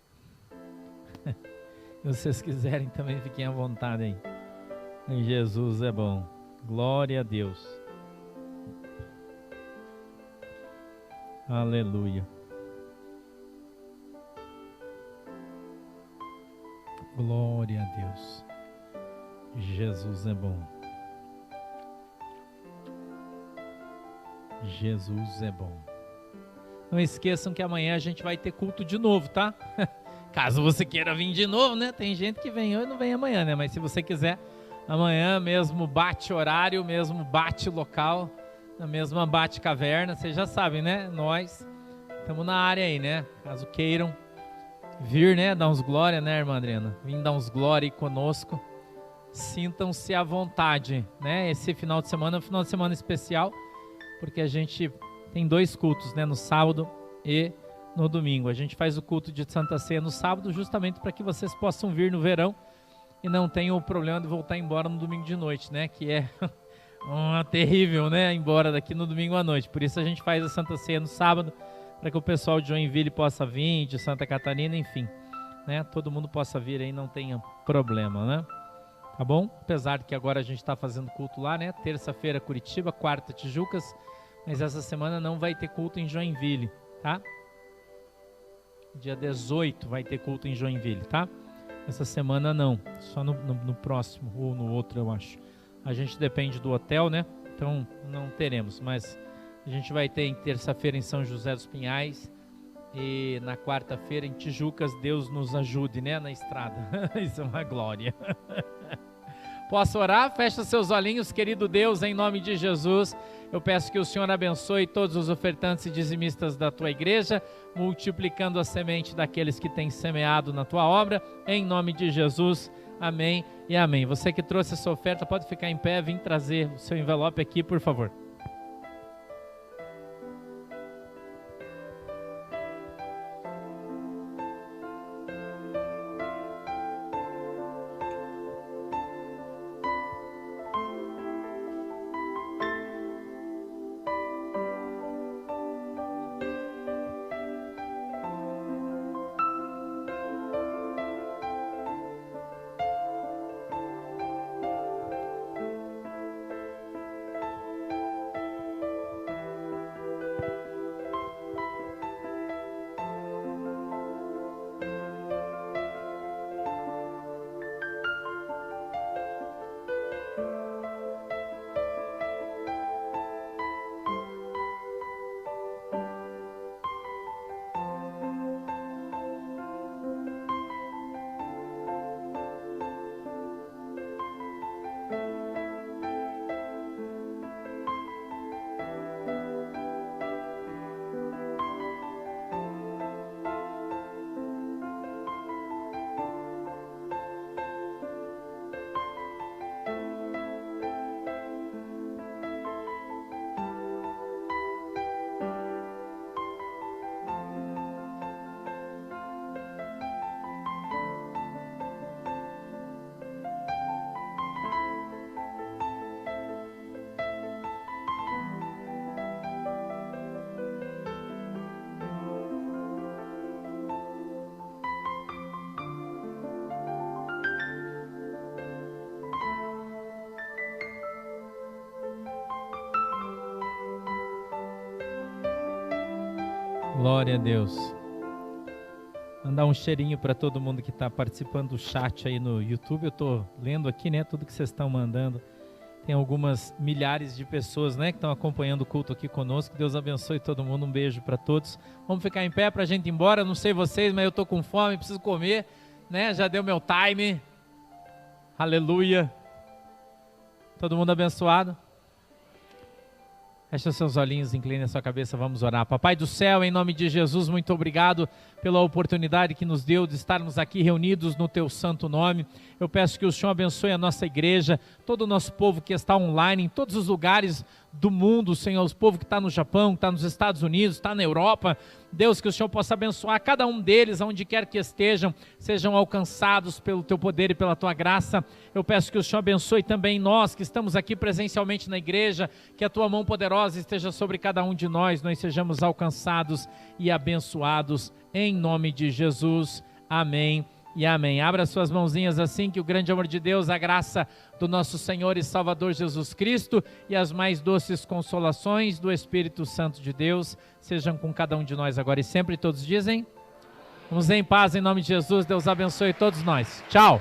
Se vocês quiserem também, fiquem à vontade aí. Jesus é bom. Glória a Deus. Aleluia. Glória a Deus. Jesus é bom. Jesus é bom. Não esqueçam que amanhã a gente vai ter culto de novo, tá? Caso você queira vir de novo, né? Tem gente que vem hoje e não vem amanhã, né? Mas se você quiser, amanhã mesmo bate horário, mesmo bate local, na mesma bate caverna, vocês já sabem, né? Nós estamos na área aí, né? Caso queiram vir, né? Dar uns glória, né, irmã Adriana? Vim dar uns glória aí conosco. Sintam-se à vontade, né? Esse final de semana é um final de semana especial, porque a gente tem 2 cultos, né? No sábado e no domingo. A gente faz o culto de Santa Ceia no sábado, justamente para que vocês possam vir no verão e não tenham o problema de voltar embora no domingo de noite, né? Que é terrível, né? Embora daqui no domingo à noite. Por isso a gente faz a Santa Ceia no sábado, para que o pessoal de Joinville possa vir, de Santa Catarina, enfim, né? Todo mundo possa vir aí, não tenha problema, né? Tá bom? Apesar de que agora a gente está fazendo culto lá, né? Terça-feira Curitiba, quarta Tijucas, mas essa semana não vai ter culto em Joinville, tá? Dia 18 vai ter culto em Joinville, tá? Essa semana não, só no próximo ou no outro, eu acho. A gente depende do hotel, né? Então não teremos, mas a gente vai ter em terça-feira em São José dos Pinhais e na quarta-feira em Tijucas. Deus nos ajude, né? Na estrada. Isso é uma glória. Posso orar? Fecha seus olhinhos, querido Deus, em nome de Jesus. Eu peço que o Senhor abençoe todos os ofertantes e dizimistas da tua igreja, multiplicando a semente daqueles que têm semeado na tua obra, em nome de Jesus. Amém e amém. Você que trouxe essa oferta pode ficar em pé, vim trazer o seu envelope aqui, por favor. Glória a Deus. Mandar um cheirinho para todo mundo que está participando do chat aí no YouTube. Eu estou lendo aqui, né, tudo que vocês estão mandando. Tem algumas milhares de pessoas, né, que estão acompanhando o culto aqui conosco. Deus abençoe todo mundo. Um beijo para todos. Vamos ficar em pé para a gente ir embora. Não sei vocês, mas eu estou com fome, preciso comer, né? Já deu meu time. Aleluia. Todo mundo abençoado? Feche os seus olhinhos, incline a sua cabeça, vamos orar. Papai do céu, em nome de Jesus, muito obrigado pela oportunidade que nos deu de estarmos aqui reunidos no teu santo nome. Eu peço que o Senhor abençoe a nossa igreja, todo o nosso povo que está online, em todos os lugares do mundo, Senhor, os povos que está no Japão, que está nos Estados Unidos, está na Europa. Deus, que o Senhor possa abençoar cada um deles, aonde quer que estejam, sejam alcançados pelo teu poder e pela tua graça. Eu peço que o Senhor abençoe também nós que estamos aqui presencialmente na igreja, que a tua mão poderosa esteja sobre cada um de nós, nós sejamos alcançados e abençoados em nome de Jesus. Amém e amém. Abra suas mãozinhas assim, que o grande amor de Deus, a graça do nosso Senhor e Salvador Jesus Cristo e as mais doces consolações do Espírito Santo de Deus sejam com cada um de nós agora e sempre. Todos dizem: vamos em paz em nome de Jesus. Deus abençoe todos nós. Tchau.